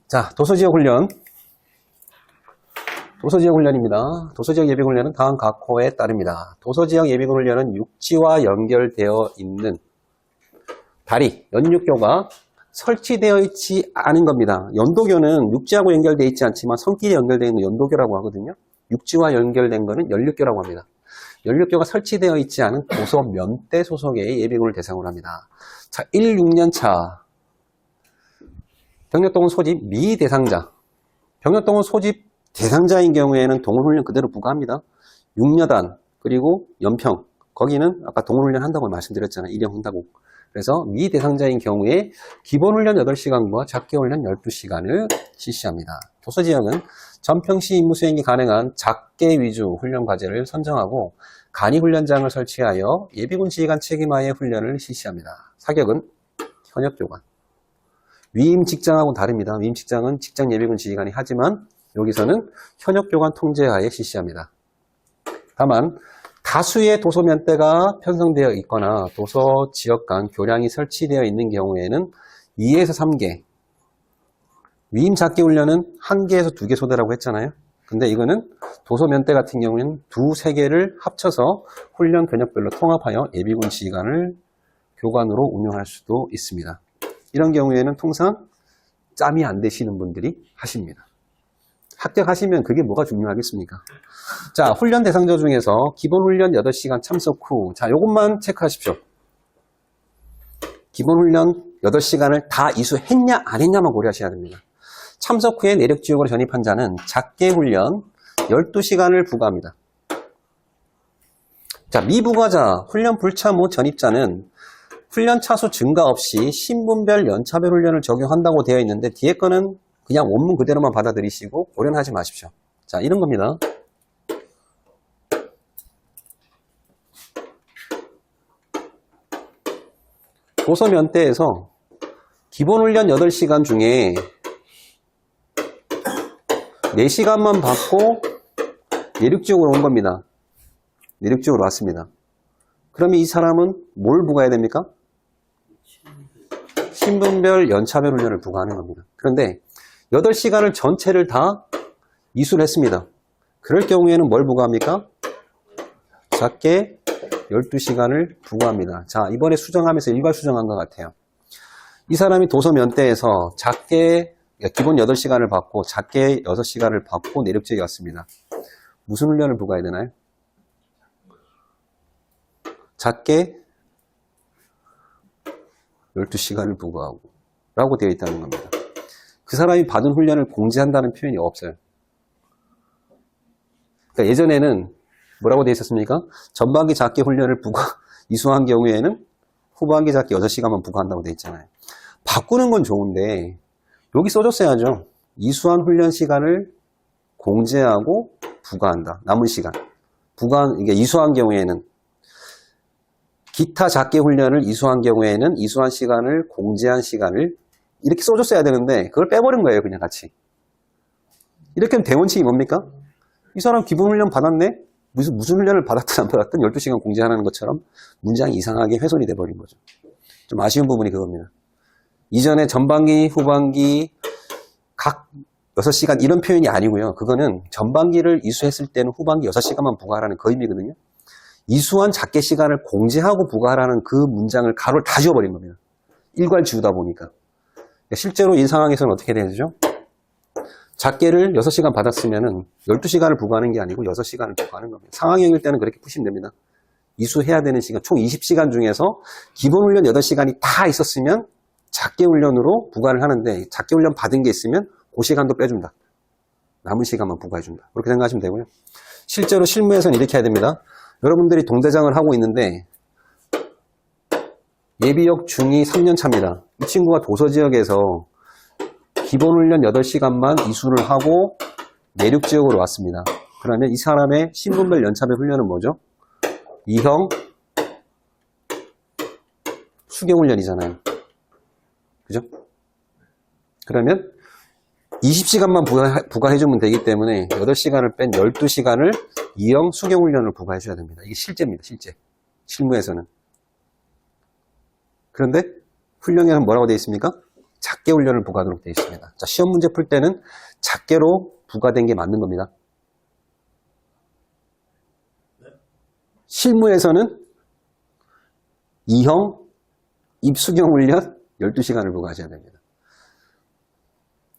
자, 도서지역 훈련. 도서지역 훈련입니다. 도서지역 예비군 훈련은 다음 각 호에 따릅니다. 도서지역 예비군 훈련은 육지와 연결되어 있는 다리, 연육교가 설치되어 있지 않은 겁니다. 연도교는 육지하고 연결되어 있지 않지만 선길에 연결되어 있는 연도교라고 하거든요. 육지와 연결된 거는 연육교라고 합니다. 연육교가 설치되어 있지 않은 도서 면대 소속의 예비군을 대상으로 합니다. 자, 16년차 병력동원 소집 미대상자. 병력동원 소집 대상자인 경우에는 동원훈련 그대로 부과합니다. 6여단 그리고 연평 거기는 아까 동원훈련 한다고 말씀드렸잖아요. 일령한다고. 그래서 미대상자인 경우에 기본훈련 8시간과 작게훈련 12시간을 실시합니다. 도서지역은 전평시 임무 수행이 가능한 작게 위주 훈련 과제를 선정하고 간이훈련장을 설치하여 예비군 지휘관 책임하에 훈련을 실시합니다. 사격은 현역교관. 위임 직장하고는 다릅니다. 위임 직장은 직장 예비군 지휘관이 하지만 여기서는 현역교관 통제하에 실시합니다. 다만 다수의 도서면대가 편성되어 있거나 도서 지역 간 교량이 설치되어 있는 경우에는 2에서 3개, 위임 작게 훈련은 1개에서 2개 소대라고 했잖아요. 근데 이거는 도서면대 같은 경우에는 2, 3개를 합쳐서 훈련 견역별로 통합하여 예비군 지휘관을 교관으로 운영할 수도 있습니다. 이런 경우에는 통상 짬이 안 되시는 분들이 하십니다. 합격하시면 그게 뭐가 중요하겠습니까? 자, 훈련 대상자 중에서 기본훈련 8시간 참석 후, 자, 요것만 체크하십시오. 기본훈련 8시간을 다 이수했냐, 안 했냐만 고려하셔야 됩니다. 참석 후에 내력지역으로 전입한 자는 작게 훈련 12시간을 부과합니다. 자, 미부과자, 훈련 불참 후 전입자는 훈련 차수 증가 없이 신분별 연차별 훈련을 적용한다고 되어 있는데 뒤에 거는 그냥 원문 그대로만 받아들이시고 고려는 하지 마십시오. 자, 이런 겁니다. 도서면대에서 기본훈련 8시간 중에 4시간만 받고 내륙지역으로 온 겁니다. 내륙지역으로 왔습니다. 그러면 이 사람은 뭘 부과해야 됩니까? 신분별 연차별 훈련을 부과하는 겁니다. 그런데 8시간을 전체를 다 이수를 했습니다. 그럴 경우에는 뭘 부과합니까? 작게 12시간을 부과합니다. 자, 이번에 수정하면서 일괄 수정한 것 같아요. 이 사람이 도서면대에서 작게 기본 8시간을 받고 작게 6시간을 받고 내륙지역에 왔습니다. 무슨 훈련을 부과해야 되나요? 작게 12시간을 부과하고 라고 되어 있다는 겁니다. 그 사람이 받은 훈련을 공지한다는 표현이 없어요. 그러니까 예전에는 뭐라고 되어 있었습니까? 전반기 작게 훈련을 이수한 경우에는 후반기 작게 6시간만 부과한다고 되어 있잖아요. 바꾸는 건 좋은데 여기 써줬어야죠. 이수한 훈련 시간을 공제하고 부과한다. 남은 시간. 이게 이수한 경우에는 기타 작게 훈련을 이수한 경우에는 이수한 시간을 공제한 시간을 이렇게 써줬어야 되는데 그걸 빼버린 거예요. 그냥 같이. 이렇게 하면 대원칙이 뭡니까? 이 사람 기본훈련 받았네? 무슨 훈련을 받았든 안 받았든 12시간 공제하는 것처럼 문장이 이상하게 훼손이 돼버린 거죠. 좀 아쉬운 부분이 그겁니다. 이전에 전반기, 후반기 각 6시간 이런 표현이 아니고요. 그거는 전반기를 이수했을 때는 후반기 6시간만 부과하라는 그 의미거든요. 이수한 작게 시간을 공제하고 부과하라는 그 문장을 가로를 다 지워버린 겁니다. 일괄 지우다 보니까. 실제로 이 상황에서는 어떻게 되죠? 작게를 6시간 받았으면 12시간을 부과하는 게 아니고 6시간을 부과하는 겁니다. 상황형일 때는 그렇게 푸시면 됩니다. 이수해야 되는 시간, 총 20시간 중에서 기본훈련 8시간이 다 있었으면 작게 훈련으로 부과를 하는데 작게 훈련 받은 게 있으면 그 시간도 빼준다. 남은 시간만 부과해준다. 그렇게 생각하시면 되고요. 실제로 실무에서는 이렇게 해야 됩니다. 여러분들이 동대장을 하고 있는데 예비역 중위 3년 차입니다. 이 친구가 도서지역에서 기본훈련 8시간만 이수를 하고 내륙지역으로 왔습니다. 그러면 이 사람의 신분별 연차별 훈련은 뭐죠? 2형 수경훈련이잖아요. 그죠? 그러면 20시간만 부과해주면 되기 때문에 8시간을 뺀 12시간을 2형 수경훈련을 부과해줘야 됩니다. 이게 실제입니다. 실제. 실무에서는. 그런데 훈령에는 뭐라고 되어 있습니까? 작게 훈련을 부과하도록 되어 있습니다. 자, 시험 문제 풀 때는 작게로 부과된 게 맞는 겁니다. 실무에서는 2형 입수경 훈련 12시간을 부과하셔야 됩니다.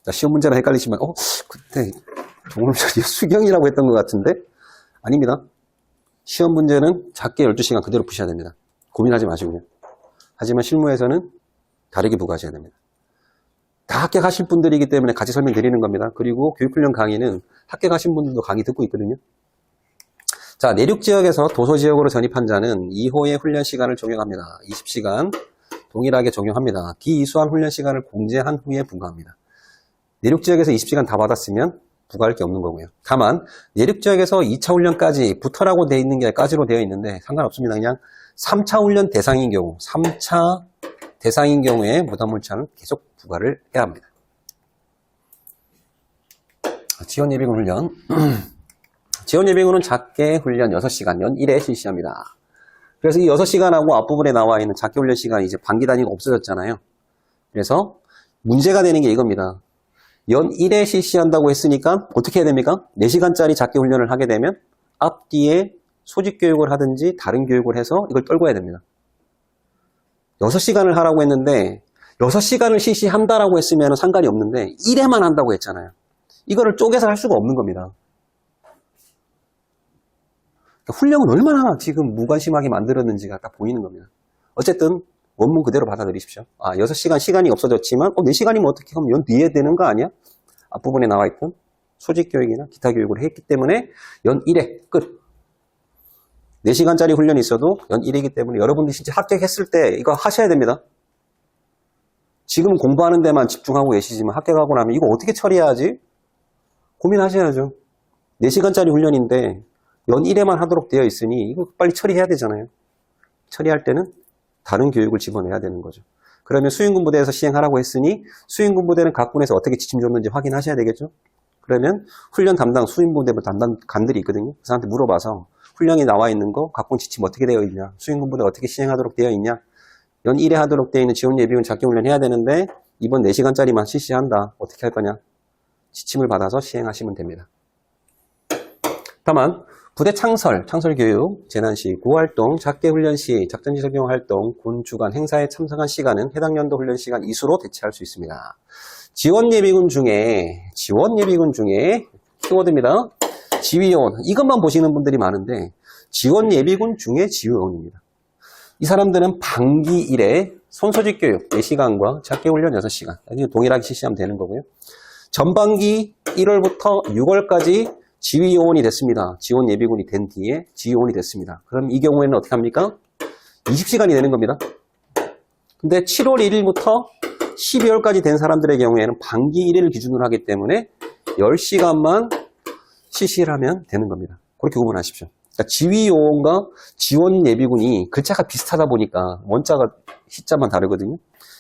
자, 시험 문제랑 헷갈리시면 그때 동물원이 수경이라고 했던 것 같은데 아닙니다. 시험 문제는 작게 12시간 그대로 푸셔야 됩니다. 고민하지 마시고요. 하지만 실무에서는 다르게 부과하셔야 됩니다. 다 합격하실 분들이기 때문에 같이 설명드리는 겁니다. 그리고 교육훈련 강의는 합격하신 분들도 강의 듣고 있거든요. 자, 내륙지역에서 도서지역으로 전입한 자는 2호의 훈련 시간을 적용합니다. 20시간 동일하게 적용합니다. 기이수한 훈련 시간을 공제한 후에 부과합니다. 내륙지역에서 20시간 다 받았으면 부과할 게 없는 거고요. 다만 내륙지역에서 2차 훈련까지 부터라고 되어 있는 게 까지로 되어 있는데 상관없습니다. 그냥 3차 훈련 대상인 경우, 3차 대상인 경우에 무단물차는 계속 부과를 해야 합니다. 지원예비군 훈련. 지원예비군은 작게 훈련 6시간 연 1회 실시합니다. 그래서 이 6시간하고 앞부분에 나와 있는 작게 훈련 시간이 이제 반기 단위가 없어졌잖아요. 그래서 문제가 되는 게 이겁니다. 연 1회 실시한다고 했으니까 어떻게 해야 됩니까? 4시간짜리 작게 훈련을 하게 되면 앞뒤에 소집 교육을 하든지 다른 교육을 해서 이걸 떨궈야 됩니다. 6시간을 하라고 했는데 6시간을 실시한다라고 했으면 상관이 없는데 1회만 한다고 했잖아요. 이거를 쪼개서 할 수가 없는 겁니다. 그러니까 훈련을 얼마나 지금 무관심하게 만들었는지가 딱 보이는 겁니다. 어쨌든 원문 그대로 받아들이십시오. 6시간 시간이 없어졌지만 4시간이면 어떻게 하면 연 뒤에 되는 거 아니야? 앞부분에 나와 있던 소집 교육이나 기타 교육을 했기 때문에 연 1회 끝. 4시간짜리 훈련이 있어도 연 1회이기 때문에 여러분들이 진짜 합격했을 때 이거 하셔야 됩니다. 지금 공부하는 데만 집중하고 계시지만 합격하고 나면 이거 어떻게 처리해야지? 고민하셔야죠. 4시간짜리 훈련인데 연 1회만 하도록 되어 있으니 이거 빨리 처리해야 되잖아요. 처리할 때는 다른 교육을 집어내야 되는 거죠. 그러면 수행군부대에서 시행하라고 했으니 수행군부대는 각 군에서 어떻게 지침 줬는지 확인하셔야 되겠죠. 그러면 훈련 담당 수행군부대 담당 관들이 있거든요. 그 사람한테 물어봐서 훈련이 나와 있는 거 각 군 지침 어떻게 되어 있냐, 수행군부대 어떻게 시행하도록 되어 있냐, 연 1회 하도록 되어 있는 지원예비군 작경훈련 해야 되는데 이번 4시간짜리만 실시한다. 어떻게 할 거냐? 지침을 받아서 시행하시면 됩니다. 다만 부대 창설교육, 재난시, 구활동, 작계훈련시, 작전지 적용활동, 군 주간 행사에 참석한 시간은 해당 연도 훈련 시간 이수로 대체할 수 있습니다. 지원예비군 중에 키워드입니다. 지휘요원. 이것만 보시는 분들이 많은데 지원예비군 중에 지휘요원입니다. 이 사람들은 반기 1회 손소집 교육 4시간과 작계훈련 6시간. 동일하게 실시하면 되는 거고요. 전반기 1월부터 6월까지 지휘요원이 됐습니다. 지원 예비군이 된 뒤에 지휘요원이 됐습니다. 그럼 이 경우에는 어떻게 합니까? 20시간이 되는 겁니다. 근데 7월 1일부터 12월까지 된 사람들의 경우에는 반기 1회를 기준으로 하기 때문에 10시간만 실시를 하면 되는 겁니다. 그렇게 구분하십시오. 그러니까 지휘요원과 지원 예비군이 글자가 비슷하다 보니까 원자가 시자만 다르거든요.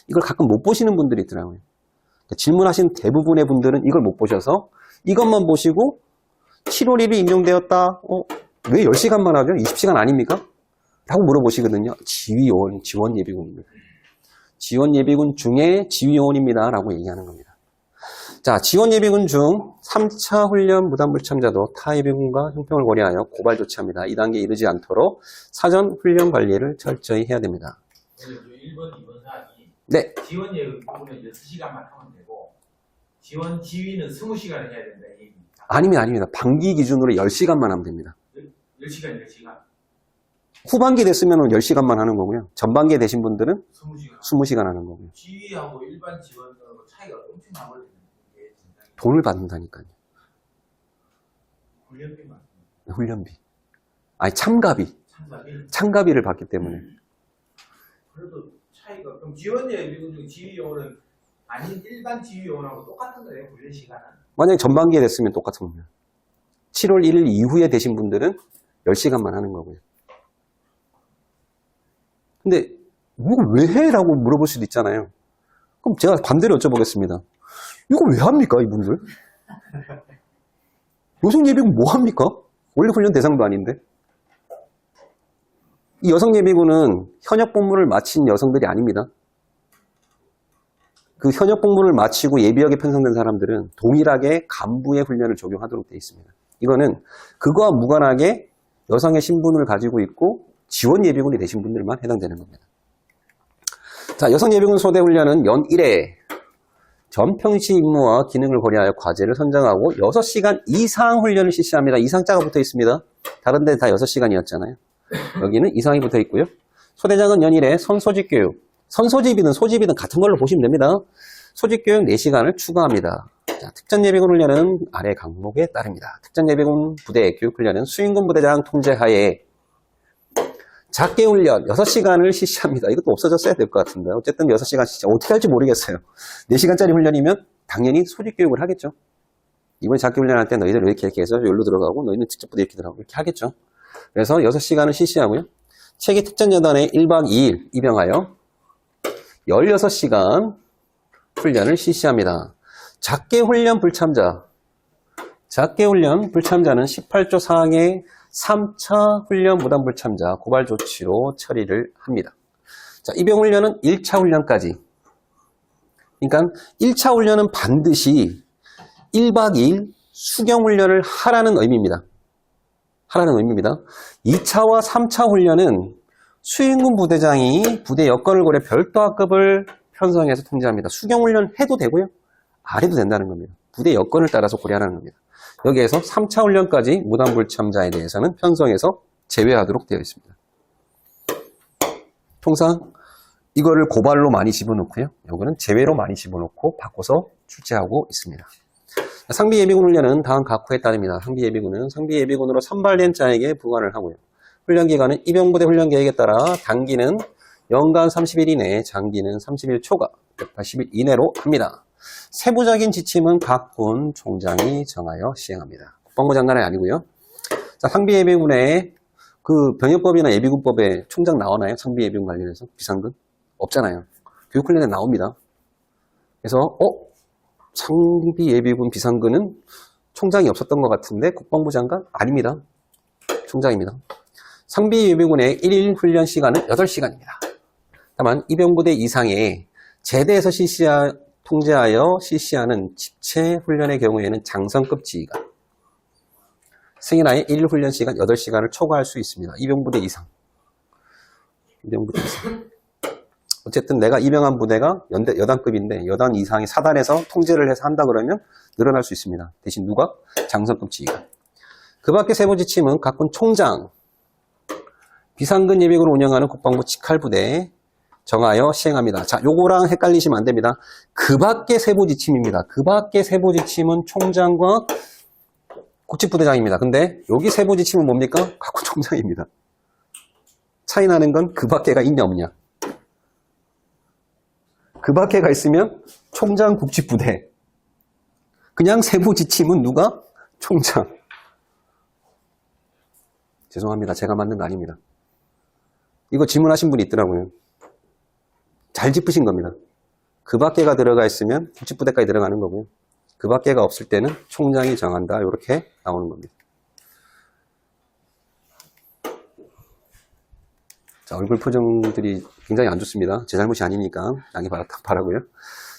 이걸 가끔 못 보시는 분들이 있더라고요. 그러니까 질문하신 대부분의 분들은 이걸 못 보셔서 이것만 보시고 7월 1일 임용되었다. 왜 10시간만 하죠? 20시간 아닙니까? 라고 물어보시거든요. 지휘요원, 지원예비군입니다. 지원예비군 중에 지휘요원입니다. 라고 얘기하는 겁니다. 자, 지원예비군 중 3차 훈련 무단불 참자도 타 예비군과 형평을 고려하여 고발 조치합니다. 이 단계에 이르지 않도록 사전 훈련 관리를 철저히 해야 됩니다. 1번, 2번 사항이 네. 지원예비군은 6시간만 하면 되고 지휘는 20시간을 해야 된다. 아닙니다. 반기 기준으로 10시간만 하면 됩니다. 10시간. 후반기 됐으면 10시간만 하는 거고요. 전반기에 되신 분들은 20시간 하는 거고요. 지휘하고 일반 지원하고 차이가 엄청 나거든요. 돈을 받는다니까요. 훈련비 맞습니다. 훈련비. 아니, 참가비를 받기 때문에. 그래도 차이가, 그럼 지원예비군 중 지휘요원은 아닌 일반 지휘요원하고 똑같은 거예요, 훈련 시간은? 만약에 전반기에 됐으면 똑같은 겁니다. 7월 1일 이후에 되신 분들은 10시간만 하는 거고요. 근데 이거 왜 해? 라고 물어볼 수도 있잖아요. 그럼 제가 반대로 여쭤보겠습니다. 이거 왜 합니까, 이분들? 여성예비군 뭐 합니까? 원래 훈련 대상도 아닌데. 이 여성예비군은 현역 복무를 마친 여성들이 아닙니다. 그 현역 복무를 마치고 예비역에 편성된 사람들은 동일하게 간부의 훈련을 적용하도록 되어 있습니다. 이거는 그거와 무관하게 여성의 신분을 가지고 있고 지원 예비군이 되신 분들만 해당되는 겁니다. 자, 여성 예비군 소대 훈련은 연 1회 전평시 임무와 기능을 고려하여 과제를 선정하고 6시간 이상 훈련을 실시합니다. 이상자가 붙어 있습니다. 다른 데 다 6시간이었잖아요. 여기는 이상이 붙어 있고요. 소대장은 연일에 선소집 교육, 선소집이든 소집이든 같은 걸로 보시면 됩니다. 소집 교육 4시간을 추가합니다. 자, 특전 예비군 훈련은 아래 항목에 따릅니다. 특전 예비군 부대 교육 훈련은 수인군 부대장 통제하에 작게 훈련 6시간을 실시합니다. 이것도 없어졌어야 될 것 같은데 어쨌든 6시간 실시. 어떻게 할지 모르겠어요. 4시간짜리 훈련이면 당연히 소집 교육을 하겠죠. 이번에 작게 훈련할 때 너희들 이렇게 해서 여기로 들어가고 너희는 직접 부대 이렇게 들어가고 이렇게 하겠죠. 그래서 6시간을 실시하고요. 체계 특전여단에 1박 2일 입영하여 16시간 훈련을 실시합니다. 작게 훈련 불참자. 작게 훈련 불참자는 18조 사항의 3차 훈련 무단 불참자 고발 조치로 처리를 합니다. 자, 입영 훈련은 1차 훈련까지. 그러니까 1차 훈련은 반드시 1박 2일 수경 훈련을 하라는 의미입니다. 2차와 3차 훈련은 수인군 부대장이 부대 여건을 고려 별도 학급을 편성해서 통제합니다. 수경 훈련 해도 되고요. 안 해도 된다는 겁니다. 부대 여건을 따라서 고려하라는 겁니다. 여기에서 3차 훈련까지 무단 불참자에 대해서는 편성해서 제외하도록 되어 있습니다. 통상 이거를 고발로 많이 집어넣고요. 이거는 제외로 많이 집어넣고 바꿔서 출제하고 있습니다. 상비 예비군 훈련은 다음 각호에 따릅니다. 상비 예비군은 상비 예비군으로 선발된 자에게 부관을 하고요. 훈련 기간은 입영부대 훈련 계획에 따라 단기는 연간 30일 이내, 장기는 30일 초과, 180일 이내로 합니다. 세부적인 지침은 각 군 총장이 정하여 시행합니다. 국방부 장관이 아니고요. 자, 상비 예비군의 그 병역법이나 예비군법에 총장 나오나요? 상비 예비군 관련해서 비상근 없잖아요. 교육훈련에 나옵니다. 그래서 상비 예비군 비상근은 총장이 없었던 것 같은데 국방부 장관 아닙니다. 총장입니다. 상비 예비군의 1일 훈련 시간은 8시간입니다. 다만 입영부대 이상의 제대에서 통제하여 실시하는 집체 훈련의 경우에는 장성급 지휘관 승인하에 1일 훈련 시간 8시간을 초과할 수 있습니다. 입영부대 이상. 어쨌든 내가 입영한 부대가 여단급인데 여단 이상의 사단에서 통제를 해서 한다 그러면 늘어날 수 있습니다. 대신 누가? 장성급 지휘관. 그 밖의 세부 지침은 각군 총장, 비상근 예비군을 운영하는 국방부 직할부대 정하여 시행합니다. 자, 요거랑 헷갈리시면 안 됩니다. 그 밖의 세부 지침입니다. 그 밖의 세부 지침은 총장과 국직부대장입니다. 근데 여기 세부 지침은 뭡니까? 각군 총장입니다. 차이 나는 건 그 밖에가 있냐 없냐. 그 밖에가 있으면 총장 국직부대. 그냥 세부 지침은 누가? 총장. 죄송합니다. 제가 만든 거 아닙니다. 이거 질문하신 분이 있더라고요. 잘 짚으신 겁니다. 그 밖에가 들어가 있으면 국직부대까지 들어가는 거고요. 그 밖에가 없을 때는 총장이 정한다. 이렇게 나오는 겁니다. 자, 얼굴 표정들이 굉장히 안 좋습니다. 제 잘못이 아니니까 양해 바라고요.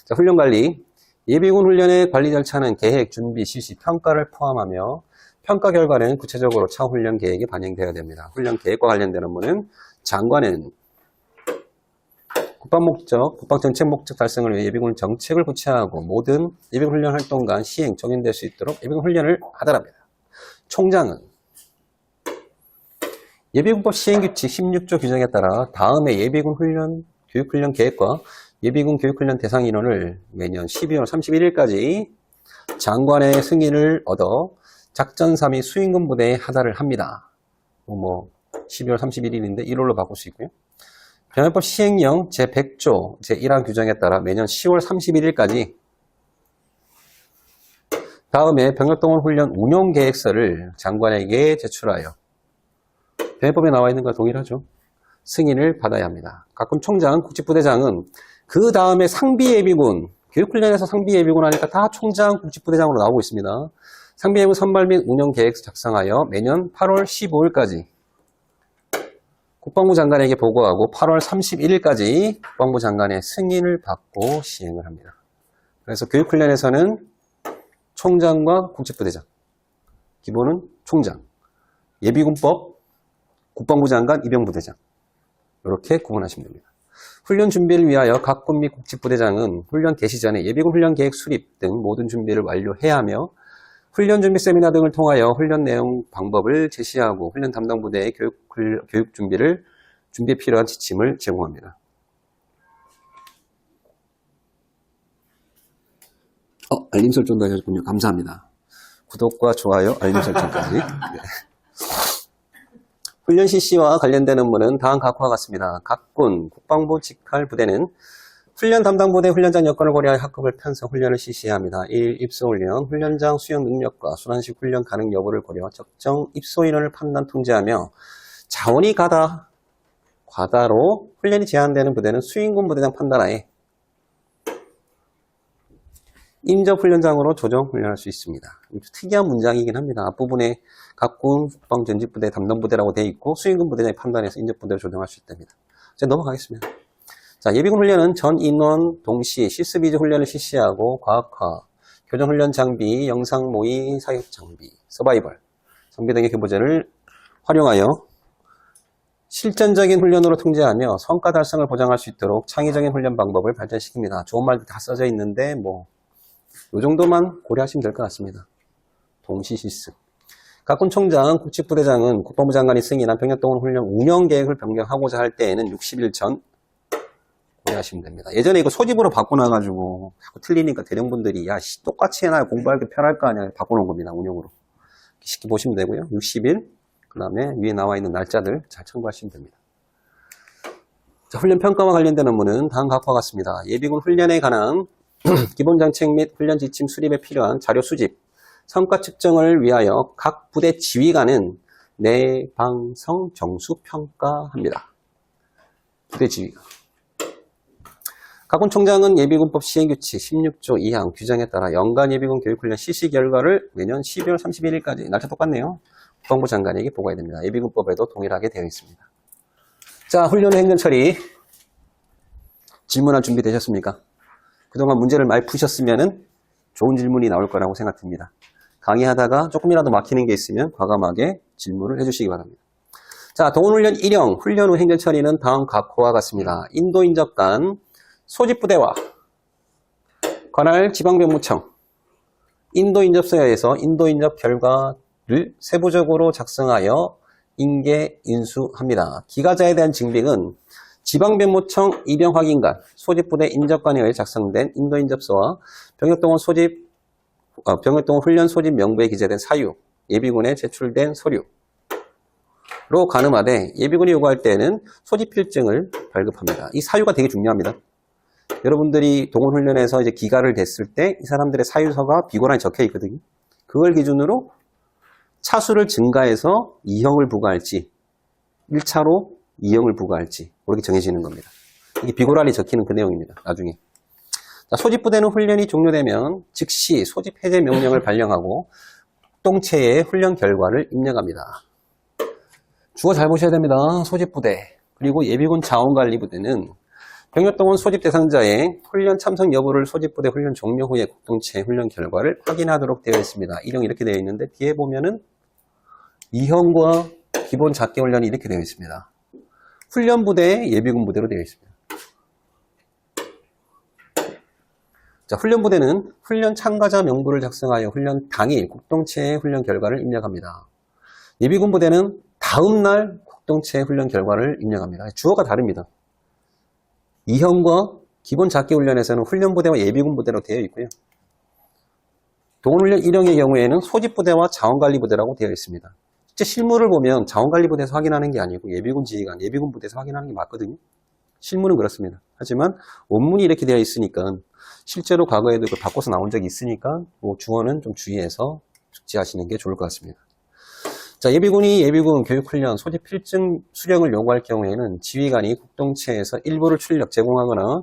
자, 훈련 관리. 예비군 훈련의 관리 절차는 계획, 준비, 실시, 평가를 포함하며 평가 결과는 구체적으로 차후 훈련 계획에 반영되어야 됩니다. 훈련 계획과 관련된 업무는 장관은 국방 목적, 국방 정책 목적 달성을 위해 예비군 정책을 구체화하고 모든 예비군 훈련 활동간 시행, 적용될 수 있도록 예비군 훈련을 하더랍니다. 총장은 예비군법 시행규칙 16조 규정에 따라 다음의 예비군 훈련, 교육훈련 계획과 예비군 교육훈련 대상 인원을 매년 12월 31일까지 장관의 승인을 얻어 작전사 및 수인군 부대에 하달을 합니다. 12월 31일인데 1월로 바꿀 수 있고요. 병역법 시행령 제100조 제1항 규정에 따라 매년 10월 31일까지 다음에 병역동원 훈련 운용 계획서를 장관에게 제출하여 병역법에 나와 있는 것과 동일하죠. 승인을 받아야 합니다. 각군 총장, 국직부대장은 그 다음에 상비예비군, 교육훈련에서 상비예비군 하니까 다 총장, 국직부대장으로 나오고 있습니다. 상비예비군 선발 및 운영 계획서 작성하여 매년 8월 15일까지 국방부 장관에게 보고하고 8월 31일까지 국방부 장관의 승인을 받고 시행을 합니다. 그래서 교육훈련에서는 총장과 국집부대장, 기본은 총장, 예비군법, 국방부 장관, 입영부대장 이렇게 구분하시면 됩니다. 훈련 준비를 위하여 각 군 및 국집부대장은 훈련 개시 전에 예비군 훈련 계획 수립 등 모든 준비를 완료해야 하며 훈련 준비 세미나 등을 통하여 훈련 내용 방법을 제시하고 훈련 담당 부대의 교육 준비에 필요한 지침을 제공합니다. 알림 설정도 하셨군요. 감사합니다. 구독과 좋아요, 알림 설정까지. 네. 훈련 실시와 관련된 업무는 다음 각과 같습니다. 각 군, 국방부 직할 부대는 훈련 담당 부대 훈련장 여건을 고려하여 학급을 편성 훈련을 실시해야 합니다. 1. 입소 훈련, 훈련장 수행 능력과 순환식 훈련 가능 여부를 고려 적정 입소 인원을 판단 통제하며 자원이 과다로 훈련이 제한되는 부대는 수행군 부대장 판단하에 임접 훈련장으로 조정 훈련할 수 있습니다. 특이한 문장이긴 합니다. 앞부분에 각군 국방 전집부대 담당부대라고 되어 있고 수행군 부대장이 판단해서 임접부대로 조정할 수 있답니다. 이제 넘어가겠습니다. 자, 예비군 훈련은 전 인원 동시 실습 위주 훈련을 실시하고 과학화, 교정 훈련 장비, 영상 모의, 사격 장비, 서바이벌, 장비 등의 교보제를 활용하여 실전적인 훈련으로 통제하며 성과 달성을 보장할 수 있도록 창의적인 훈련 방법을 발전시킵니다. 좋은 말도 다 써져 있는데 이 정도만 고려하시면 될 것 같습니다. 동시 실습. 각군 총장, 국집부대장은 국방부 장관이 승인한 병력동원 훈련 운영 계획을 변경하고자 할 때에는 60일 전 고려하시면 됩니다. 예전에 이거 소집으로 바꿔놔가지고 자꾸 틀리니까 대령분들이 야 똑같이 해놔야 공부하기 편할 거 아니야 바꿔놓은 겁니다. 운영으로. 쉽게 보시면 되고요. 60일 그 다음에 위에 나와 있는 날짜들 잘 참고하시면 됩니다. 자, 훈련 평가와 관련된 업무는 다음 각과 같습니다. 예비군 훈련에 관한 기본 정책 및 훈련 지침 수립에 필요한 자료 수집, 성과 측정을 위하여 각 부대 지휘관은 내방성 정수 평가합니다. 부대 지휘관. 각군 총장은 예비군법 시행규칙 16조 2항 규정에 따라 연간 예비군 교육훈련 실시 결과를 매년 12월 31일까지 날짜 똑같네요. 국방부 장관에게 보고해야 됩니다. 예비군법에도 동일하게 되어 있습니다. 자, 훈련 후 행정 처리. 질문할 준비 되셨습니까? 그동안 문제를 많이 푸셨으면 좋은 질문이 나올 거라고 생각됩니다. 강의하다가 조금이라도 막히는 게 있으면 과감하게 질문을 해주시기 바랍니다. 자, 동원훈련 1형, 훈련 후 행정 처리는 다음 각호와 같습니다. 인도인접관, 소집부대와 관할 지방병무청, 인도인접서에서 인도인접 결과를 세부적으로 작성하여 인계 인수합니다. 기가자에 대한 징빙은 지방병무청 입영확인관, 소집부대 인접관에 의해 작성된 인도인접서와 병력동원 훈련 소집 명부에 기재된 사유, 예비군에 제출된 서류로 가늠하되 예비군이 요구할 때에는 소집필증을 발급합니다. 이 사유가 되게 중요합니다. 여러분들이 동원훈련에서 이제 기가를 댔을 때 이 사람들의 사유서가 비고란에 적혀 있거든요. 그걸 기준으로 차수를 증가해서 2형을 부과할지 1차로 2형을 부과할지 그렇게 정해지는 겁니다. 이게 비고란이 적히는 그 내용입니다. 나중에. 자, 소집부대는 훈련이 종료되면 즉시 소집 해제 명령을 발령하고 국동체에 훈련 결과를 입력합니다. 주어 잘 보셔야 됩니다. 소집부대 그리고 예비군 자원관리부대는 병력동원 소집 대상자의 훈련 참석 여부를 소집부대 훈련 종료 후에 국동체 훈련 결과를 확인하도록 되어 있습니다. 1형 이렇게 되어 있는데 뒤에 보면은 2형과 기본 작계 훈련이 이렇게 되어 있습니다. 훈련부대 예비군 부대로 되어 있습니다. 자, 훈련부대는 훈련 참가자 명부를 작성하여 훈련 당일 국동체의 훈련 결과를 입력합니다. 예비군 부대는 다음날 국동체의 훈련 결과를 입력합니다. 주어가 다릅니다. 2형과 기본 작계 훈련에서는 훈련부대와 예비군 부대로 되어 있고요. 동원훈련 1형의 경우에는 소집부대와 자원관리부대라고 되어 있습니다. 실제 실무를 보면 자원관리부대에서 확인하는 게 아니고 예비군 지휘관, 예비군 부대에서 확인하는 게 맞거든요. 실무는 그렇습니다. 하지만 원문이 이렇게 되어 있으니까 실제로 과거에도 바꿔서 나온 적이 있으니까 주어는 좀 주의해서 숙지하시는 게 좋을 것 같습니다. 자, 예비군이 예비군 교육훈련 소집 필증 수령을 요구할 경우에는 지휘관이 국동체에서 일부를 출력 제공하거나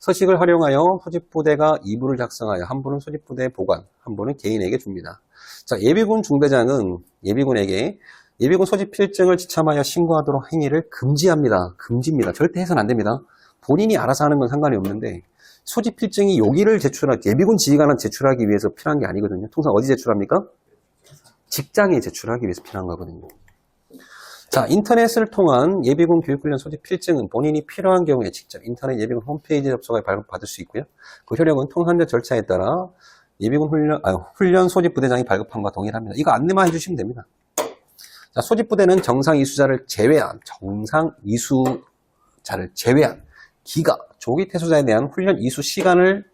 서식을 활용하여 소집부대가 2부를 작성하여 한 부는 소집부대에 보관, 한 부는 개인에게 줍니다. 자, 예비군 중대장은 예비군에게 예비군 소집 필증을 지참하여 신고하도록 행위를 금지합니다. 금지입니다. 절대 해서는 안 됩니다. 본인이 알아서 하는 건 상관이 없는데 소집 필증이 여기를 예비군 지휘관을 제출하기 위해서 필요한 게 아니거든요. 통상 어디 제출합니까? 직장에 제출하기 위해서 필요한 거거든요. 자, 인터넷을 통한 예비군 교육훈련 소집 필증은 본인이 필요한 경우에 직접 인터넷 예비군 홈페이지에 접속해 발급받을 수 있고요. 그 효력은 통상적 절차에 따라 예비군 훈련 소집 부대장이 발급함과 동일합니다. 이거 안내만 해주시면 됩니다. 자, 소집 부대는 정상 이수자를 제외한 기가, 조기 퇴소자에 대한 훈련 이수 시간을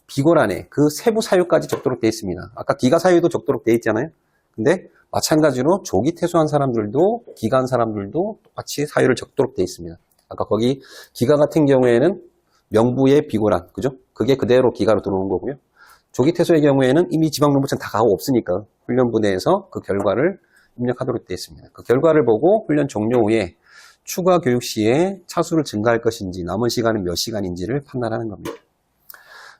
비고란에 그 세부 사유까지 적도록 되어 있습니다. 아까 기가 사유도 적도록 되어 있잖아요. 근데 마찬가지로 조기 퇴소한 사람들도 기간 사람들도 똑같이 사유를 적도록 되어 있습니다. 아까 거기 기가 같은 경우에는 명부의 비고란, 그죠? 그게 그대로 기가로 들어오는 거고요. 조기 퇴소의 경우에는 이미 지방노무청 다 가고 없으니까 훈련부대에서 그 결과를 입력하도록 되어 있습니다. 그 결과를 보고 훈련 종료 후에 추가 교육 시에 차수를 증가할 것인지 남은 시간은 몇 시간인지를 판단하는 겁니다.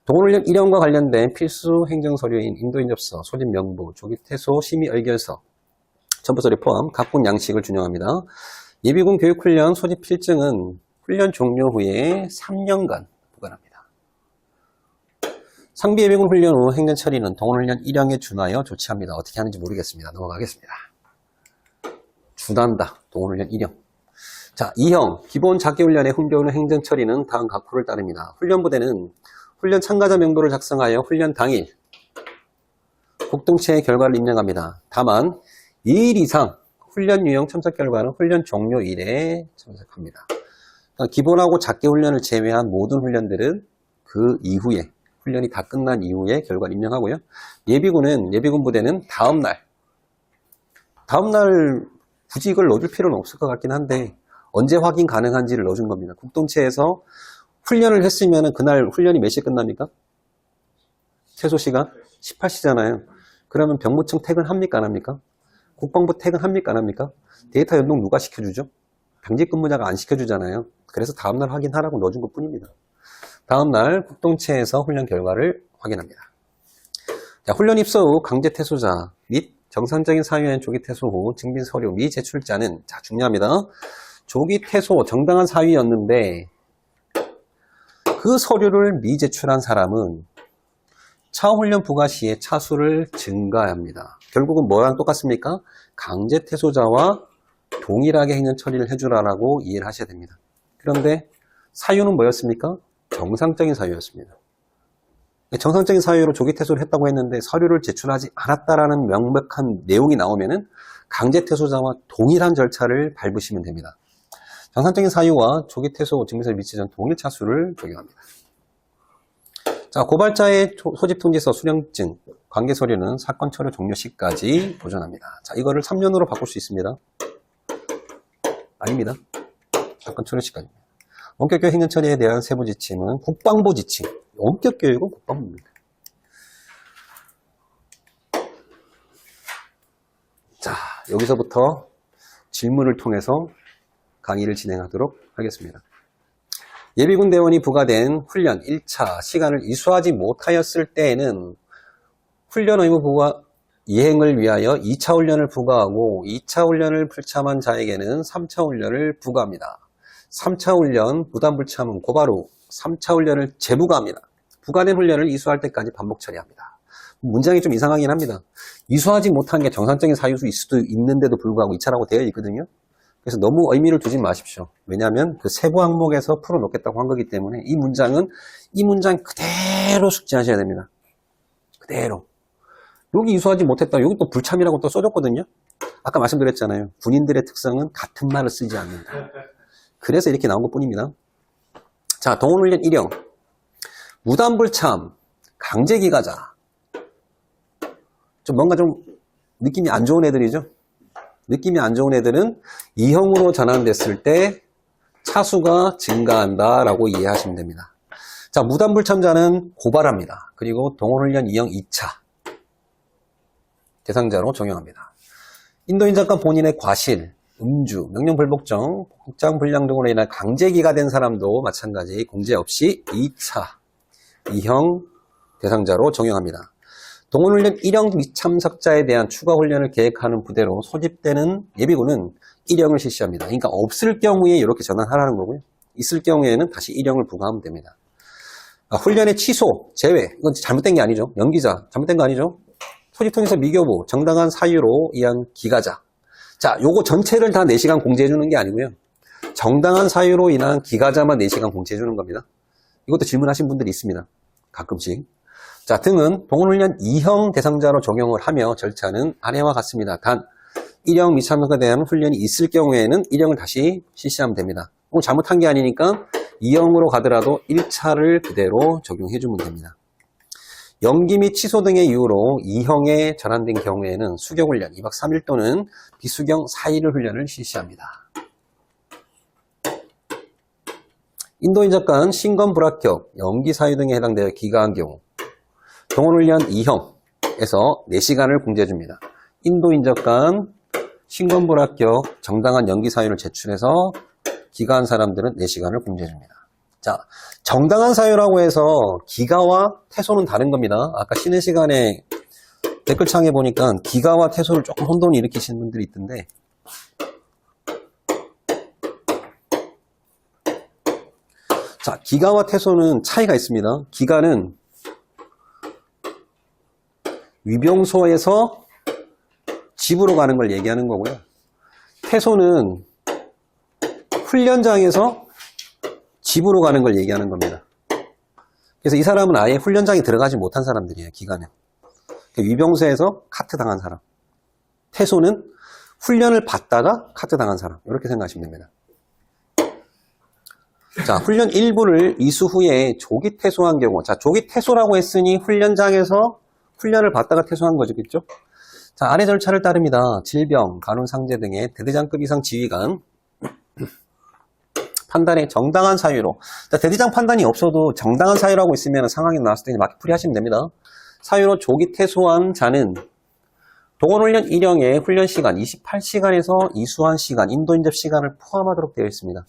동훈훈련 1형과 관련된 필수 행정서류인 인도인 접서, 소집 명부, 조기 퇴소 심의 의결서, 첨부서류 포함 각군 양식을 준용합니다. 예비군 교육훈련 소집 필증은 훈련 종료 후에 3년간 부과합니다. 상비 예비군 훈련 후 행정 처리는 동훈훈련 1형에 준하여 조치합니다. 어떻게 하는지 모르겠습니다. 넘어가겠습니다. 준한다. 동훈훈련 1형. 자, 2형 기본 자기훈련의 훈련 후 행정 처리는 다음 각호를 따릅니다. 훈련부대는 훈련 참가자 명부를 작성하여 훈련 당일 국동체의 결과를 입력합니다. 다만 2일 이상 훈련 유형 참석 결과는 훈련 종료일에 참석합니다. 그러니까 기본하고 작기훈련을 제외한 모든 훈련들은 그 이후에 훈련이 다 끝난 이후에 결과를 입력하고요. 예비군 부대는 다음날 굳이 이걸 넣어줄 필요는 없을 것 같긴 한데 언제 확인 가능한지를 넣어준 겁니다. 국동체에서 훈련을 했으면 그날 훈련이 몇 시에 끝납니까? 최소 시간 18시잖아요. 그러면 병무청 퇴근합니까? 안 합니까? 국방부 퇴근합니까? 안 합니까? 데이터 연동 누가 시켜주죠? 당직 근무자가 안 시켜주잖아요. 그래서 다음날 확인하라고 넣어준 것 뿐입니다. 다음날 국동체에서 훈련 결과를 확인합니다. 자, 훈련 입소 후 강제 퇴소자 및 정상적인 사유엔 조기 퇴소 후 증빙 서류 미 제출자는 자 중요합니다. 조기 퇴소 정당한 사유였는데 그 서류를 미제출한 사람은 차후훈련 부과 시에 차수를 증가합니다. 결국은 뭐랑 똑같습니까? 강제 퇴소자와 동일하게 행정 처리를 해주라고 이해를 하셔야 됩니다. 그런데 사유는 뭐였습니까? 정상적인 사유였습니다. 정상적인 사유로 조기 퇴소를 했다고 했는데 서류를 제출하지 않았다라는 명백한 내용이 나오면은 강제 퇴소자와 동일한 절차를 밟으시면 됩니다. 정상적인 사유와 조기 퇴소 증빙서를 미치전 동일 차수를 적용합니다. 자, 고발자의 소집 통지서, 수령증, 관계 서류는 사건 처리 종료 시까지 보존합니다. 자, 이거를 3년으로 바꿀 수 있습니다. 아닙니다. 사건 처리 시까지입니다. 원격교육 행정 처리에 대한 세부 지침은 국방부 지침. 원격교육은 국방부입니다. 자, 여기서부터 질문을 통해서 강의를 진행하도록 하겠습니다. 예비군 대원이 부과된 훈련 1차 시간을 이수하지 못하였을 때에는 훈련 의무 부과 이행을 위하여 2차 훈련을 부과하고 2차 훈련을 불참한 자에게는 3차 훈련을 부과합니다. 3차 훈련 부담불참은 고발 후 3차 훈련을 재부과합니다. 부과된 훈련을 이수할 때까지 반복 처리합니다. 문장이 좀 이상하긴 합니다. 이수하지 못한 게 정상적인 사유일 수도 있는데도 불구하고 2차라고 되어 있거든요. 그래서 너무 의미를 두지 마십시오. 왜냐하면 그 세부 항목에서 풀어놓겠다고 한 거기 때문에 이 문장 그대로 숙지하셔야 됩니다. 그대로. 여기 이수하지 못했다. 여기 또 불참이라고 또 써줬거든요. 아까 말씀드렸잖아요. 군인들의 특성은 같은 말을 쓰지 않는다. 그래서 이렇게 나온 것 뿐입니다. 자, 동훈훈련 1형. 무단불참, 강제기가자. 뭔가 좀 느낌이 안 좋은 애들이죠. 느낌이 안 좋은 애들은 2형으로 전환됐을 때 차수가 증가한다라고 이해하시면 됩니다. 자, 무단불참자는 고발합니다. 그리고 동훈훈련 2형 2차 대상자로 적용합니다. 인도인 잠깐 본인의 과실, 음주, 명령불복종, 복장불량 등으로 인한 강제기가 된 사람도 마찬가지 공제 없이 2차 2형 대상자로 적용합니다. 동원훈련 1형 미참석자에 대한 추가 훈련을 계획하는 부대로 소집되는 예비군은 1형을 실시합니다. 그러니까 없을 경우에 이렇게 전환하라는 거고요. 있을 경우에는 다시 1형을 부과하면 됩니다. 훈련의 취소, 제외, 이건 잘못된 게 아니죠. 연기자, 잘못된 거 아니죠. 소집통에서 미교부, 정당한 사유로 인한 기가자. 자, 요거 전체를 다 4시간 공제해 주는 게 아니고요. 정당한 사유로 인한 기가자만 4시간 공제해 주는 겁니다. 이것도 질문하신 분들이 있습니다. 가끔씩. 자, 등은 동원훈련 2형 대상자로 적용을 하며 절차는 아래와 같습니다. 단, 1형 미참석에 대한 훈련이 있을 경우에는 1형을 다시 실시하면 됩니다. 그럼 잘못한 게 아니니까 2형으로 가더라도 1차를 그대로 적용해주면 됩니다. 연기 및 취소 등의 이유로 2형에 전환된 경우에는 수경훈련 2박 3일 또는 비수경 4일 훈련을 실시합니다. 인도인적 간 신검 불합격, 연기 사유 등에 해당되어 기가한 경우 동원훈련 2형에서 4시간을 공제해줍니다. 인도인적 간 신검 불합격, 정당한 연기 사유를 제출해서 기가한 사람들은 4시간을 공제해줍니다. 자, 정당한 사유라고 해서 기가와 퇴소는 다른 겁니다. 아까 쉬는 시간에 댓글창에 보니까 기가와 퇴소를 조금 혼돈을 일으키시는 분들이 있던데 자, 기가와 퇴소는 차이가 있습니다. 기가는 위병소에서 집으로 가는 걸 얘기하는 거고요. 퇴소는 훈련장에서 집으로 가는 걸 얘기하는 겁니다. 그래서 이 사람은 아예 훈련장에 들어가지 못한 사람들이에요. 기간에. 위병소에서 카트 당한 사람. 퇴소는 훈련을 받다가 카트 당한 사람. 이렇게 생각하시면 됩니다. 자, 훈련 일부를 이수 후에 조기 퇴소한 경우. 자, 조기 퇴소라고 했으니 훈련장에서 훈련을 받다가 퇴소한 거죠. 그렇죠? 자, 아래 절차를 따릅니다. 질병, 간호상제 등의 대대장급 이상 지휘관 판단의 정당한 사유로. 자, 대대장 판단이 없어도 정당한 사유라고 있으면 상황이 나왔을 때 맞게 풀이하시면 됩니다. 사유로 조기 퇴소한 자는 동원훈련 1형의 훈련 시간 28시간에서 이수한 시간, 인도인접 시간을 포함하도록 되어 있습니다.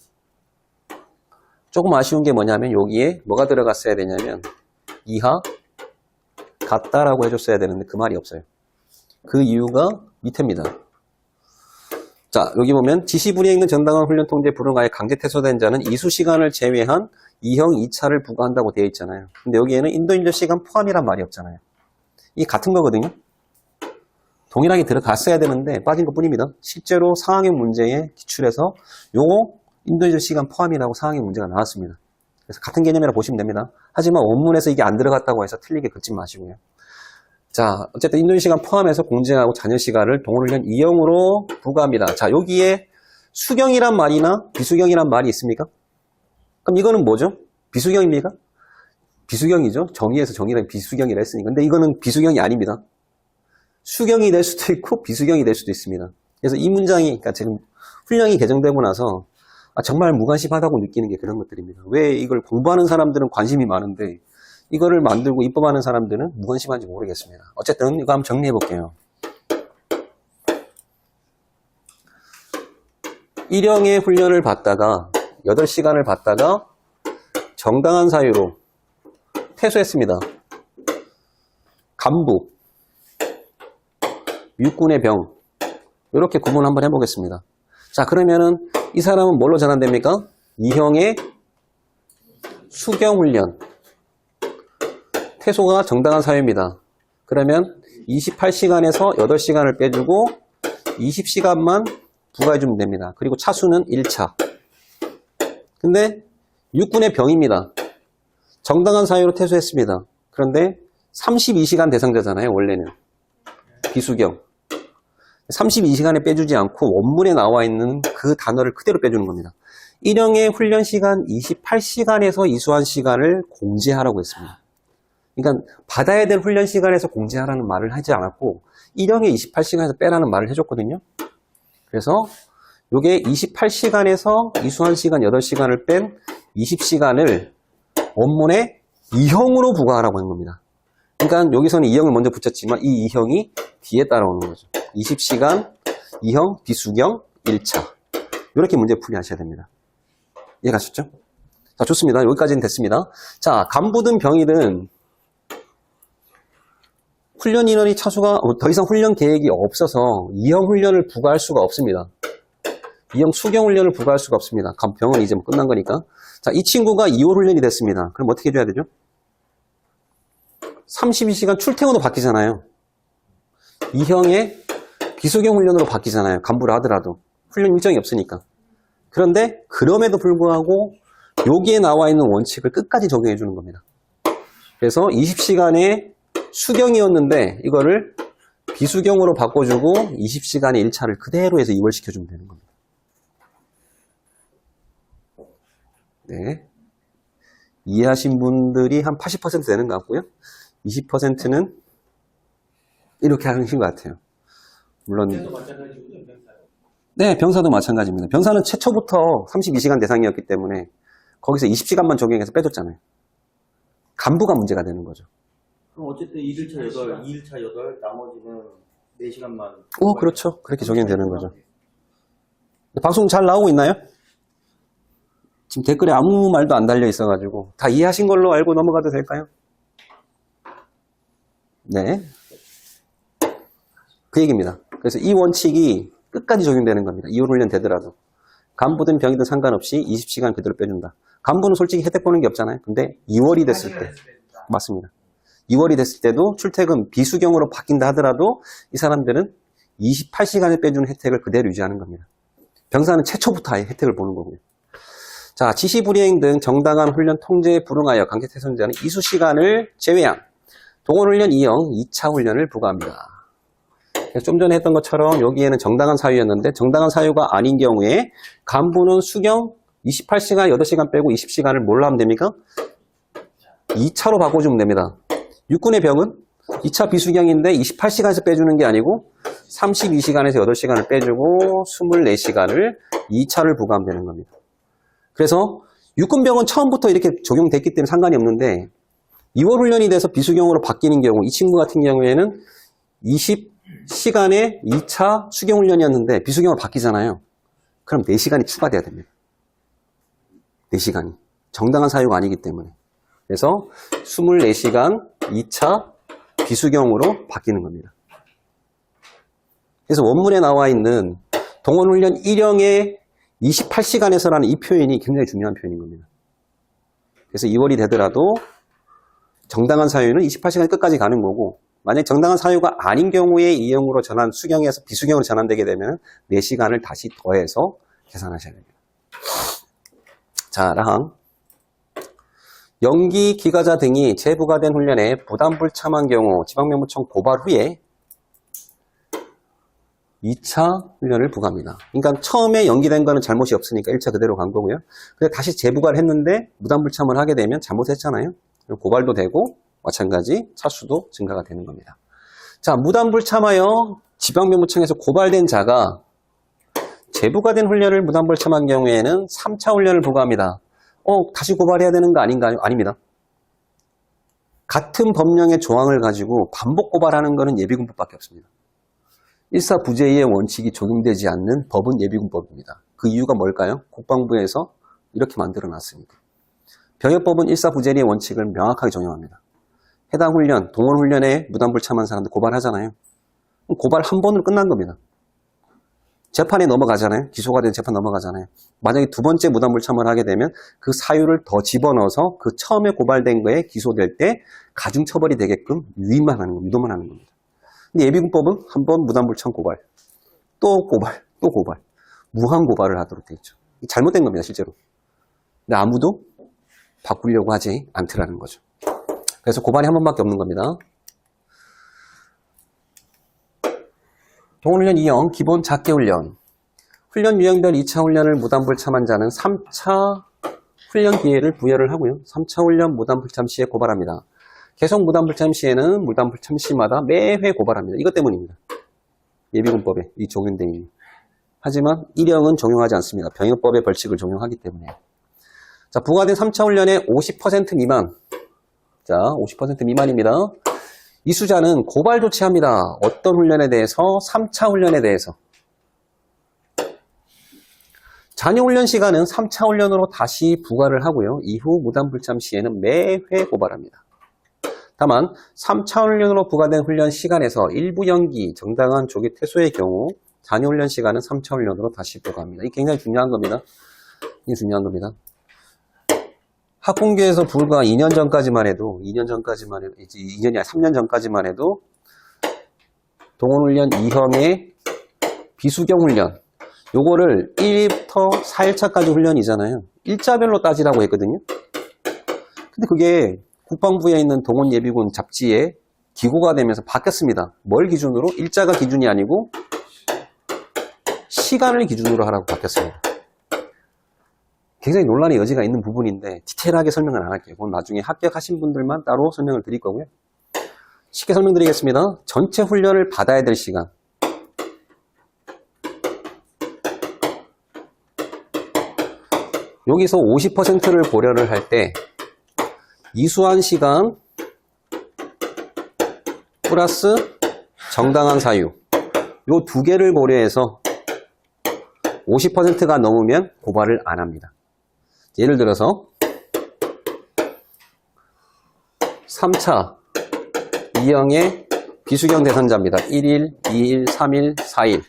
조금 아쉬운 게 뭐냐면 여기에 뭐가 들어갔어야 되냐면 이하 같다라고 해줬어야 되는데 그 말이 없어요. 그 이유가 밑에입니다. 자, 여기 보면 지시불이에 있는 정당한 훈련 통제 불응하에 강제 퇴소된 자는 이수 시간을 제외한 2형 2차를 부과한다고 되어 있잖아요. 근데 여기에는 인도인접 시간 포함이란 말이 없잖아요. 이게 같은 거거든요. 동일하게 들어갔어야 되는데 빠진 것 뿐입니다. 실제로 상황의 문제에 기출해서 요거 인도인접 시간 포함이라고 상황의 문제가 나왔습니다. 그래서 같은 개념이라 보시면 됩니다. 하지만 원문에서 이게 안 들어갔다고 해서 틀리게 긁지 마시고요. 자, 어쨌든 인도인 시간 포함해서 공제하고 잔여 시간을 동원훈련 2형으로 부과합니다. 자, 여기에 수경이란 말이나 비수경이란 말이 있습니까? 그럼 이거는 뭐죠? 비수경입니까? 비수경이죠. 정의에서 정의란 비수경이라 했으니까. 근데 이거는 비수경이 아닙니다. 수경이 될 수도 있고 비수경이 될 수도 있습니다. 그래서 이 문장이, 그러니까 지금 훈련이 개정되고 나서 정말 무관심하다고 느끼는 게 그런 것들입니다. 왜 이걸 공부하는 사람들은 관심이 많은데 이거를 만들고 입법하는 사람들은 무관심한지 모르겠습니다. 어쨌든 이거 한번 정리해 볼게요. 1형의 훈련을 받다가 8시간을 받다가 정당한 사유로 퇴소했습니다. 간부, 육군의 병 이렇게 구분 한번 해보겠습니다. 자, 그러면은 이 사람은 뭘로 전환됩니까? 2형의 수경훈련 퇴소가 정당한 사유입니다. 그러면 28시간에서 8시간을 빼주고 20시간만 부과해주면 됩니다. 그리고 차수는 1차. 근데 육군의 병입니다. 정당한 사유로 퇴소했습니다. 그런데 32시간 대상자잖아요. 원래는. 비수경. 32시간에 빼주지 않고 원문에 나와 있는 그 단어를 그대로 빼주는 겁니다. 1형의 훈련 시간 28시간에서 이수한 시간을 공제하라고 했습니다. 그러니까 받아야 될 훈련 시간에서 공제하라는 말을 하지 않았고 1형의 28시간에서 빼라는 말을 해줬거든요. 그래서 이게 28시간에서 이수한 시간 8시간을 뺀 20시간을 원문에 2형으로 부과하라고 한 겁니다. 그러니까 여기서는 2형을 먼저 붙였지만 이 2형이 뒤에 따라오는 거죠. 20시간, 2형, 비수경, 1차. 이렇게 문제 풀이하셔야 됩니다. 이해가셨죠? 자, 좋습니다. 여기까지는 됐습니다. 자, 간부든 병이든 훈련 인원이 차수가 더 이상 훈련 계획이 없어서 이형 훈련을 부과할 수가 없습니다. 이형 수경 훈련을 부과할 수가 없습니다. 병은 이제 끝난 거니까. 자, 이 친구가 2월 훈련이 됐습니다. 그럼 어떻게 해줘야 되죠? 32시간 출퇴근으로 바뀌잖아요. 이형의 비수경 훈련으로 바뀌잖아요. 간부를 하더라도. 훈련 일정이 없으니까. 그런데 그럼에도 불구하고 여기에 나와 있는 원칙을 끝까지 적용해 주는 겁니다. 그래서 20시간의 수경이었는데 이거를 비수경으로 바꿔주고 20시간의 1차를 그대로 해서 2월 시켜주면 되는 겁니다. 네. 이해하신 분들이 한 80% 되는 것 같고요. 20%는 이렇게 하신 것 같아요. 물론. 네, 병사도 마찬가지입니다. 병사는 최초부터 32시간 대상이었기 때문에 거기서 20시간만 적용해서 빼줬잖아요. 간부가 문제가 되는 거죠. 그럼 어쨌든 1일차 8, 2일차 8, 나머지는 4시간만. 그렇죠. 그렇게 적용되는 거죠. 방송 잘 나오고 있나요? 지금 댓글에 아무 말도 안 달려 있어가지고 다 이해하신 걸로 알고 넘어가도 될까요? 네. 그 얘기입니다. 그래서 이 원칙이 끝까지 적용되는 겁니다. 2월 훈련 되더라도. 간부든 병이든 상관없이 20시간 그대로 빼준다. 간부는 솔직히 혜택 보는 게 없잖아요. 근데 2월이 됐을 때. 맞습니다. 2월이 됐을 때도 출퇴근 비수경으로 바뀐다 하더라도 이 사람들은 28시간을 빼주는 혜택을 그대로 유지하는 겁니다. 병사는 최초부터 아예 혜택을 보는 거고요. 자, 지시불이행 등 정당한 훈련 통제에 불응하여 강제퇴선자는 이수시간을 제외한 동원훈련 2형 2차 훈련을 부과합니다. 좀 전에 했던 것처럼 여기에는 정당한 사유였는데 정당한 사유가 아닌 경우에 간부는 수경 28시간, 8시간 빼고 20시간을 뭘로 하면 됩니까? 2차로 바꿔주면 됩니다. 육군의 병은 2차 비수경인데 28시간에서 빼주는 게 아니고 32시간에서 8시간을 빼주고 24시간을 2차를 부과하면 되는 겁니다. 그래서 육군병은 처음부터 이렇게 적용됐기 때문에 상관이 없는데 2월 훈련이 돼서 비수경으로 바뀌는 경우 이 친구 같은 경우에는 20시간에 2차 수경 훈련이었는데 비수경으로 바뀌잖아요. 그럼 4시간이 추가돼야 됩니다. 4시간이. 정당한 사유가 아니기 때문에. 그래서 24시간 2차 비수경으로 바뀌는 겁니다. 그래서 원문에 나와 있는 동원훈련 1형의 28시간에서라는 이 표현이 굉장히 중요한 표현인 겁니다. 그래서 2월이 되더라도 정당한 사유는 28시간 끝까지 가는 거고 만약 정당한 사유가 아닌 경우에 2형으로 전환, 수경에서 비수경으로 전환되게 되면 4시간을 다시 더해서 계산하셔야 됩니다. 자, 라항. 연기 기가자 등이 재부과된 훈련에 부담불참한 경우 지방명무청 고발 후에 2차 훈련을 부과합니다. 그러니까 처음에 연기된 거는 잘못이 없으니까 1차 그대로 간 거고요. 근데 다시 재부과를 했는데 무단불참을 하게 되면 잘못했잖아요. 고발도 되고 마찬가지 차수도 증가가 되는 겁니다. 자, 무단불참하여 지방명무청에서 고발된 자가 재부과된 훈련을 무단불참한 경우에는 3차 훈련을 부과합니다. 다시 고발해야 되는 거 아닌가요? 아닙니다. 같은 법령의 조항을 가지고 반복 고발하는 것은 예비군법밖에 없습니다. 일사부재의 원칙이 적용되지 않는 법은 예비군법입니다. 그 이유가 뭘까요? 국방부에서 이렇게 만들어 놨습니다. 병역법은 일사부재의 원칙을 명확하게 적용합니다. 해당 훈련, 동원훈련에 무단불참한 사람들 고발하잖아요. 고발 한 번으로 끝난 겁니다. 재판에 넘어가잖아요. 기소가 된 재판 넘어가잖아요. 만약에 두 번째 무단불참을 하게 되면 그 사유를 더 집어넣어서 그 처음에 고발된 거에 기소될 때 가중처벌이 되게끔 유인만 하는 겁니다. 유도만 하는 겁니다. 근데 예비군법은 한 번 무단불참 고발, 또 고발, 또 고발, 무한 고발을 하도록 되어 있죠. 잘못된 겁니다, 실제로. 근데 아무도 바꾸려고 하지 않더라는 거죠. 그래서 고발이 한 번밖에 없는 겁니다. 동원훈련 2형 기본 작계훈련. 훈련 유형별 2차 훈련을 무단불참한 자는 3차 훈련 기회를 부여를 하고요. 3차 훈련 무단불참 시에 고발합니다. 계속 무단불참 시에는 무단불참 시마다 매회 고발합니다. 이것 때문입니다. 예비군법에 이 적용된 이유. 하지만 1형은 적용하지 않습니다. 병역법의 벌칙을 적용하기 때문에. 자, 부과된 3차 훈련의 50% 미만. 자, 50% 미만입니다. 이수자는 고발 조치합니다. 어떤 훈련에 대해서? 3차 훈련에 대해서. 잔여 훈련 시간은 3차 훈련으로 다시 부과를 하고요. 이후 무단불참 시에는 매회 고발합니다. 다만 3차 훈련으로 부과된 훈련 시간에서 일부 연기, 정당한 조기 퇴소의 경우 잔여 훈련 시간은 3차 훈련으로 다시 부과합니다. 이게 굉장히 중요한 겁니다. 이게 중요한 겁니다. 학군교에서 불과 2년 전까지만 해도, 2년이 아니라 3년 전까지만 해도 동원훈련 2형의 비수경 훈련, 요거를 1부터 4일차까지 훈련이잖아요. 일자별로 따지라고 했거든요. 근데 그게 국방부에 있는 동원예비군 잡지에 기고가 되면서 바뀌었습니다. 뭘 기준으로? 일자가 기준이 아니고 시간을 기준으로 하라고 바뀌었습니다. 굉장히 논란의 여지가 있는 부분인데 디테일하게 설명을 안 할게요. 그건 나중에 합격하신 분들만 따로 설명을 드릴 거고요. 쉽게 설명드리겠습니다. 전체 훈련을 받아야 될 시간. 여기서 50%를 고려를 할 때 이수한 시간 플러스 정당한 사유 요 두 개를 고려해서 50%가 넘으면 고발을 안 합니다. 예를 들어서 3차 2형의 비수경 대상자입니다. 1일, 2일, 3일, 4일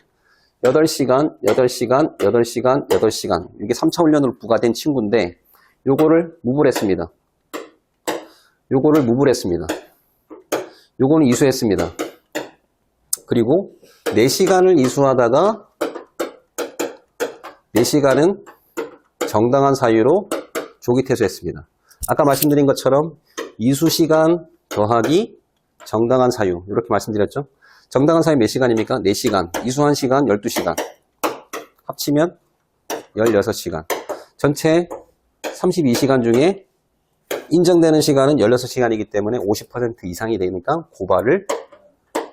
8시간, 8시간, 8시간, 8시간 이게 3차 훈련으로 부과된 친구인데 요거를 무불했습니다. 요거를 무불했습니다. 요거는 이수했습니다. 그리고 4시간을 이수하다가 4시간은 정당한 사유로 조기 퇴소했습니다. 아까 말씀드린 것처럼 이수시간 더하기 정당한 사유 이렇게 말씀드렸죠. 정당한 사유 몇 시간입니까? 4시간. 이수한 시간 12시간. 합치면 16시간. 전체 32시간 중에 인정되는 시간은 16시간이기 때문에 50% 이상이 되니까 고발을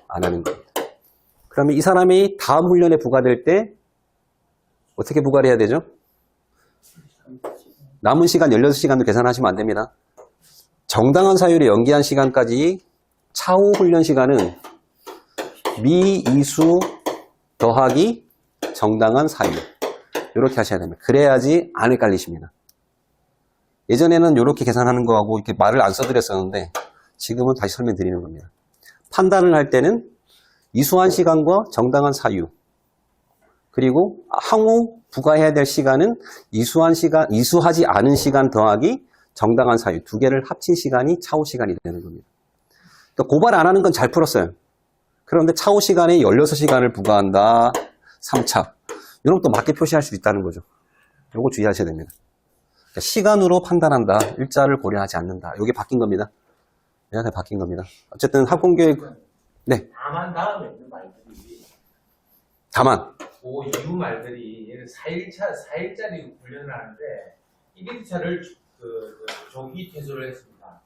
안 하는 겁니다. 그러면 이 사람이 다음 훈련에 부과될 때 어떻게 부과를 해야 되죠? 남은 시간 16시간도 계산하시면 안 됩니다. 정당한 사유로 연기한 시간까지 차후 훈련 시간은 미이수 더하기 정당한 사유 이렇게 하셔야 됩니다. 그래야지 안 헷갈리십니다. 예전에는 이렇게 계산하는 거하고 이렇게 말을 안 써드렸었는데 지금은 다시 설명드리는 겁니다. 판단을 할 때는 이수한 시간과 정당한 사유 그리고 향후 부과해야 될 시간은 이수하지 않은 시간 더하기 정당한 사유 두 개를 합친 시간이 차후 시간이 되는 겁니다. 그러니까 고발 안 하는 건 잘 풀었어요. 그런데 차후 시간에 16시간을 부과한다. 3차. 이런 것도 맞게 표시할 수 있다는 거죠. 이거 주의하셔야 됩니다. 그러니까 시간으로 판단한다. 일자를 고려하지 않는다. 이게 바뀐 겁니다. 이렇게 바뀐 겁니다. 어쨌든 학군교육 네. 다만 다음에 있는 말들이 다만 그 이후 말들이 얘는 4일짜리 훈련을 하는데 1일차를 조기 퇴소를 했습니다.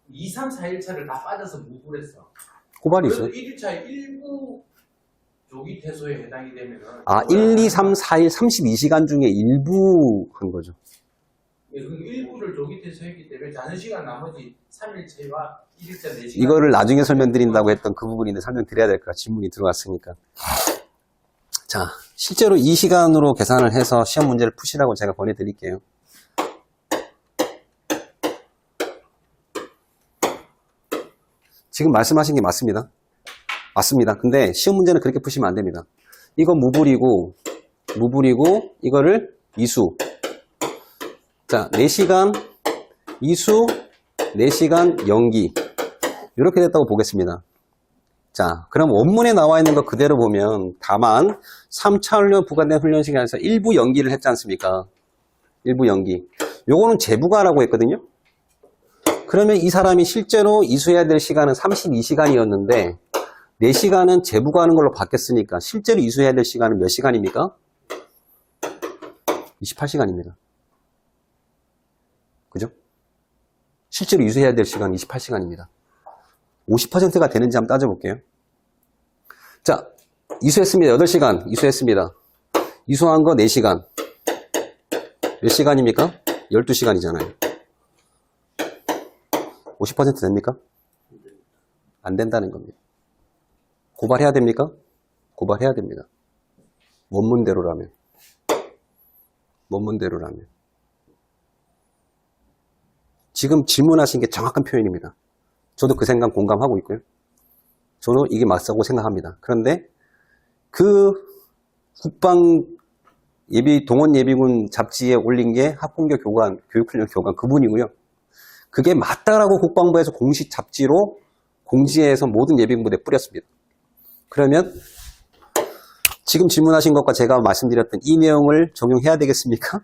2, 3, 4일차를 다 빠져서 무불했어. 고발이 그래서 있어요. 1일차 일부 조기 퇴소에 해당이 되면은 1, 2, 3, 4일 32시간 중에 일부 한 거죠. 예, 그 일부를 조기 퇴소했기 때문에 자는 시간 나머지 3일차와 1일차 4시간 이거를 나중에 설명드린다고 했던 그 부분인데 설명드려야 될 거라 질문이 들어왔으니까. 자, 실제로 이 시간으로 계산을 해서 시험 문제를 푸시라고 제가 보내드릴게요. 지금 말씀하신 게 맞습니다. 맞습니다. 근데 시험 문제는 그렇게 푸시면 안 됩니다. 이건 무불이고 이거를 이수. 자, 4시간 이수, 4시간 연기. 이렇게 됐다고 보겠습니다. 자, 그럼 원문에 나와 있는 거 그대로 보면 다만 3차 훈련 부과된 훈련 시간에서 일부 연기를 했지 않습니까? 일부 연기. 요거는 재부과라고 했거든요. 그러면 이 사람이 실제로 이수해야 될 시간은 32시간이었는데 4시간은 재부과하는 걸로 바뀌었으니까 실제로 이수해야 될 시간은 몇 시간입니까? 28시간입니다. 그죠? 실제로 이수해야 될 시간은 28시간입니다. 50%가 되는지 한번 따져볼게요. 자, 이수했습니다. 8시간 이수했습니다. 이수한 거 4시간. 몇 시간입니까? 12시간이잖아요. 50% 됩니까? 안 된다는 겁니다. 고발해야 됩니까? 고발해야 됩니다. 원문대로라면. 지금 질문하신 게 정확한 표현입니다. 저도 그 생각 공감하고 있고요. 저도 이게 맞다고 생각합니다. 그런데 그 동원 예비군 잡지에 올린 게 학군교 교관, 교육훈련 교관 그분이고요. 그게 맞다라고 국방부에서 공식 잡지로 공지해서 모든 예비군 부대에 뿌렸습니다. 그러면 지금 질문하신 것과 제가 말씀드렸던 이 내용을 적용해야 되겠습니까?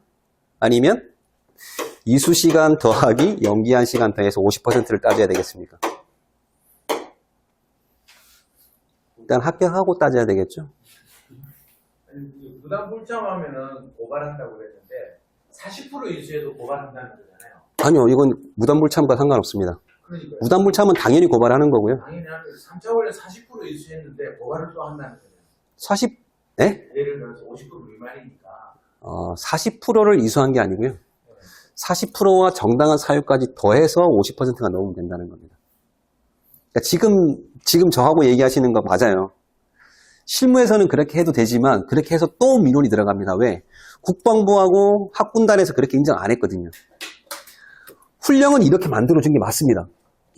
아니면 이수시간 더하기 연기한 시간 더해서 50%를 따져야 되겠습니까? 일단 합격하고 따져야 되겠죠? 무단 불참하면은 고발한다고 그랬는데 40% 이수해도 고발한다는 거잖아요. 아니요, 이건 무단불참과 상관없습니다. 그러니까 무단불참은 당연히 고발하는 거고요. 당연히 하면 3차 원래 40% 이수했는데 고발을 또 한다는 거예요. 40, 네? 예를 들어서 50% 미만이니까 40%를 이수한 게 아니고요. 40%와 정당한 사유까지 더해서 50%가 넘으면 된다는 겁니다. 그러니까 지금 저하고 얘기하시는 거 맞아요. 실무에서는 그렇게 해도 되지만 그렇게 해서 또 민원이 들어갑니다. 왜? 국방부하고 학군단에서 그렇게 인정 안 했거든요. 훈령은 이렇게 만들어준 게 맞습니다.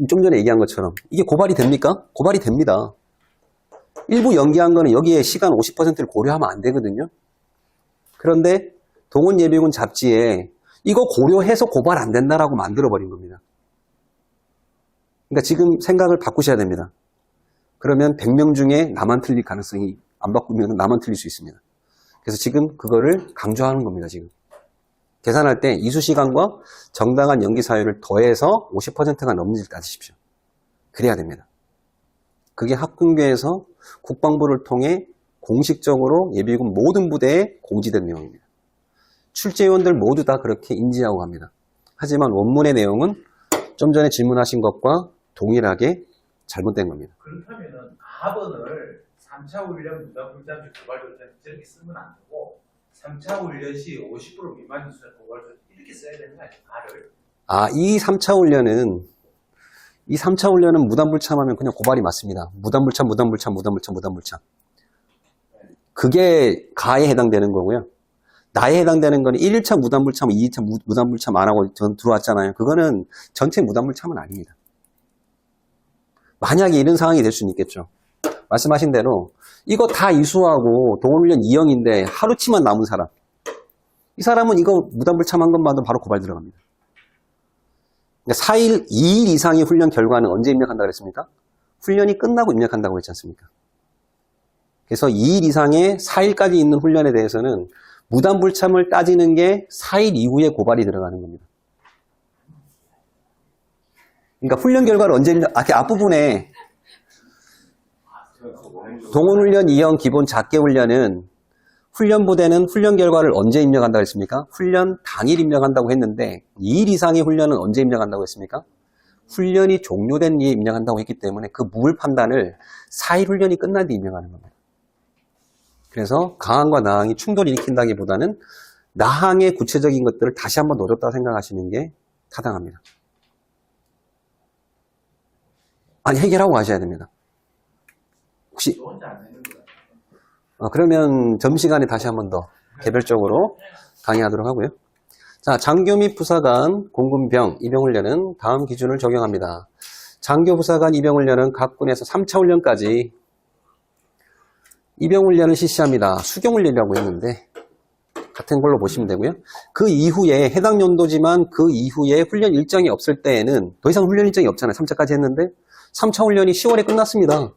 좀 전에 얘기한 것처럼. 이게 고발이 됩니까? 고발이 됩니다. 일부 연기한 거는 여기에 시간 50%를 고려하면 안 되거든요. 그런데 동원예비군 잡지에 이거 고려해서 고발 안 된다라고 만들어버린 겁니다. 그러니까 지금 생각을 바꾸셔야 됩니다. 그러면 100명 중에 나만 틀릴 가능성이 안 바꾸면 나만 틀릴 수 있습니다. 그래서 지금 그거를 강조하는 겁니다. 지금 계산할 때 이수시간과 정당한 연기 사유를 더해서 50%가 넘는지 따지십시오. 그래야 됩니다. 그게 학군교에서 국방부를 통해 공식적으로 예비군 모든 부대에 공지된 내용입니다. 출제위원들 모두 다 그렇게 인지하고 갑니다. 하지만 원문의 내용은 좀 전에 질문하신 것과 동일하게 잘못된 겁니다. 그렇다면은 가번을 3차 훈련 무단 불참 시 고발 조치 저렇게 쓰면 안 되고 3차 훈련 시 50% 미만 이수는 고발 조치 이렇게 써야 되는 거 아니에요? 이 3차 훈련은 무단불참하면 그냥 고발이 맞습니다. 무단불참. 그게 가에 해당되는 거고요. 나에 해당되는 거는 1차 무단불참, 2차 무단불참 안 하고 전 들어왔잖아요. 그거는 전체 무단불참은 아닙니다. 만약에 이런 상황이 될 수는 있겠죠. 말씀하신 대로 이거 다 이수하고 동원훈련 2형인데 하루치만 남은 사람. 이 사람은 이거 무단불참한 것만도 바로 고발 들어갑니다. 그러니까 2일 이상의 훈련 결과는 언제 입력한다고 그랬습니까? 훈련이 끝나고 입력한다고 했지 않습니까? 그래서 2일 이상의 4일까지 있는 훈련에 대해서는 무단불참을 따지는 게 4일 이후에 고발이 들어가는 겁니다. 그러니까 훈련 결과를 언제 앞부분에 동원훈련 2형 기본 작계 훈련은 훈련부대는 훈련 결과를 언제 입력한다고 했습니까? 훈련 당일 입력한다고 했는데 2일 이상의 훈련은 언제 입력한다고 했습니까? 훈련이 종료된 뒤에 입력한다고 했기 때문에 그 무을 판단을 4일 훈련이 끝난 뒤에 입력하는 겁니다. 그래서 강항과 나항이 충돌을 일으킨다기보다는 나항의 구체적인 것들을 다시 한번 노렸다고 생각하시는 게 타당합니다. 아니, 해결하고 가셔야 됩니다. 혹시 그러면 점심시간에 다시 한번 더 개별적으로 강의하도록 하고요. 자, 장교 및 부사관, 공군병, 입영훈련은 다음 기준을 적용합니다. 장교, 부사관, 입영훈련은 각 군에서 3차 훈련까지 입영훈련을 실시합니다. 수경훈련이라고 했는데 같은 걸로 보시면 되고요. 그 이후에 해당 연도지만 그 이후에 훈련 일정이 없을 때에는 더 이상 훈련 일정이 없잖아요. 3차까지 했는데 3차 훈련이 10월에 끝났습니다.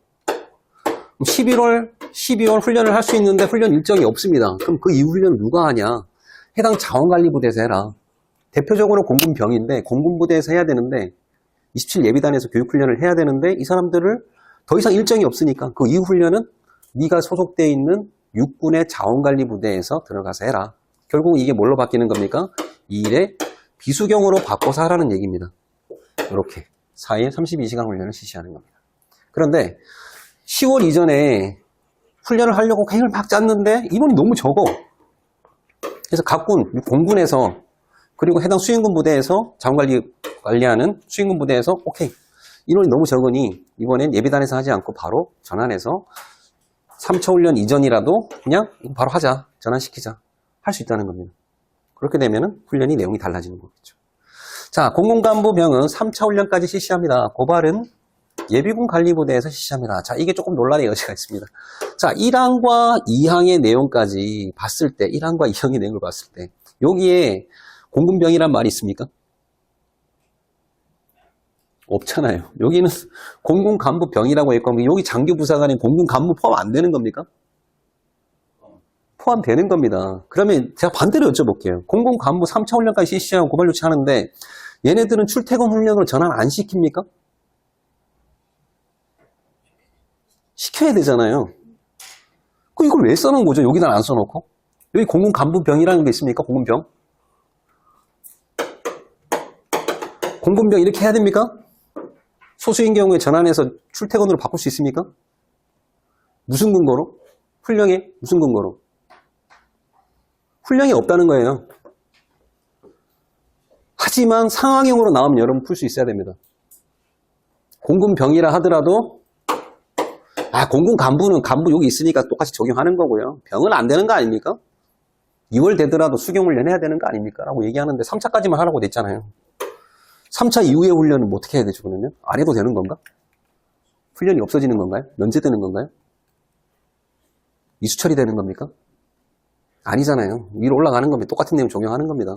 12월 훈련을 할 수 있는데 훈련 일정이 없습니다. 그럼 그 이후 훈련은 누가 하냐? 해당 자원관리부대에서 해라. 대표적으로 공군병인데 공군부대에서 해야 되는데 27 예비단에서 교육훈련을 해야 되는데 이 사람들을 더 이상 일정이 없으니까 그 이후 훈련은 네가 소속되어 있는 육군의 자원관리부대에서 들어가서 해라. 결국 이게 뭘로 바뀌는 겁니까? 2일에 비수경으로 바꿔서 하라는 얘기입니다. 이렇게 4일 32시간 훈련을 실시하는 겁니다. 그런데 10월 이전에 훈련을 하려고 계획을 막 짰는데 인원이 너무 적어. 그래서 각군, 공군에서 그리고 해당 수행군 부대에서 자원관리하는 수행군 부대에서 오케이 인원이 너무 적으니 이번엔 예비단에서 하지 않고 바로 전환해서 3차 훈련 이전이라도 그냥 바로 하자, 전환시키자 할 수 있다는 겁니다. 그렇게 되면 훈련이 내용이 달라지는 거겠죠. 자, 공군간부병은 3차 훈련까지 실시합니다. 고발은 예비군 관리부대에서 실시합니다. 자, 이게 조금 논란의 여지가 있습니다. 자, 1항과 2항의 내용까지 봤을 때, 1항과 2항의 내용을 봤을 때, 여기에 공군병이란 말이 있습니까? 없잖아요. 여기는 공군간부병이라고 했고, 여기 장교부사관에 공군간부 포함 안 되는 겁니까? 포함되는 겁니다. 그러면 제가 반대로 여쭤볼게요. 공군간부 3차 훈련까지 실시하고 고발 요청하는데, 얘네들은 출퇴근 훈련으로 전환 안 시킵니까? 시켜야 되잖아요. 그 이걸 왜 써놓은 거죠? 여기다 안 써놓고? 여기 공군 간부병이라는 게 있습니까? 공군병? 공군병 이렇게 해야 됩니까? 소수인 경우에 전환해서 출퇴근으로 바꿀 수 있습니까? 무슨 근거로? 훈령에? 무슨 근거로? 훈령이 없다는 거예요. 하지만 상황형으로 나오면 여러분 풀 수 있어야 됩니다. 공군병이라 하더라도 공군 간부는 간부 여기 있으니까 똑같이 적용하는 거고요. 병은 안 되는 거 아닙니까? 2월 되더라도 수경훈련 해야 되는 거 아닙니까? 라고 얘기하는데 3차까지만 하라고 됐잖아요. 3차 이후의 훈련은 뭐 어떻게 해야 되죠, 그러면? 안 해도 되는 건가? 훈련이 없어지는 건가요? 면제되는 건가요? 이수 처리되는 겁니까? 아니잖아요. 위로 올라가는 겁니다. 똑같은 내용 적용하는 겁니다.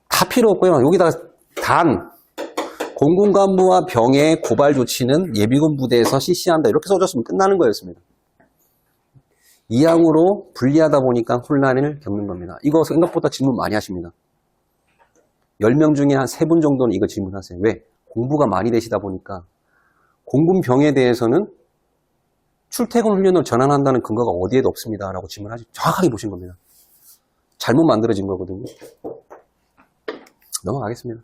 다 필요 없고요. 여기다가 단 공군 간부와 병의 고발 조치는 예비군 부대에서 실시한다. 이렇게 써줬으면 끝나는 거였습니다. 이 항으로 분리하다 보니까 혼란을 겪는 겁니다. 이거 생각보다 질문 많이 하십니다. 10명 중에 한 3분 정도는 이거 질문하세요. 왜? 공부가 많이 되시다 보니까 공군병에 대해서는 출퇴근 훈련으로 전환한다는 근거가 어디에도 없습니다. 라고 질문하시 정확하게 보신 겁니다. 잘못 만들어진 거거든요. 넘어가겠습니다.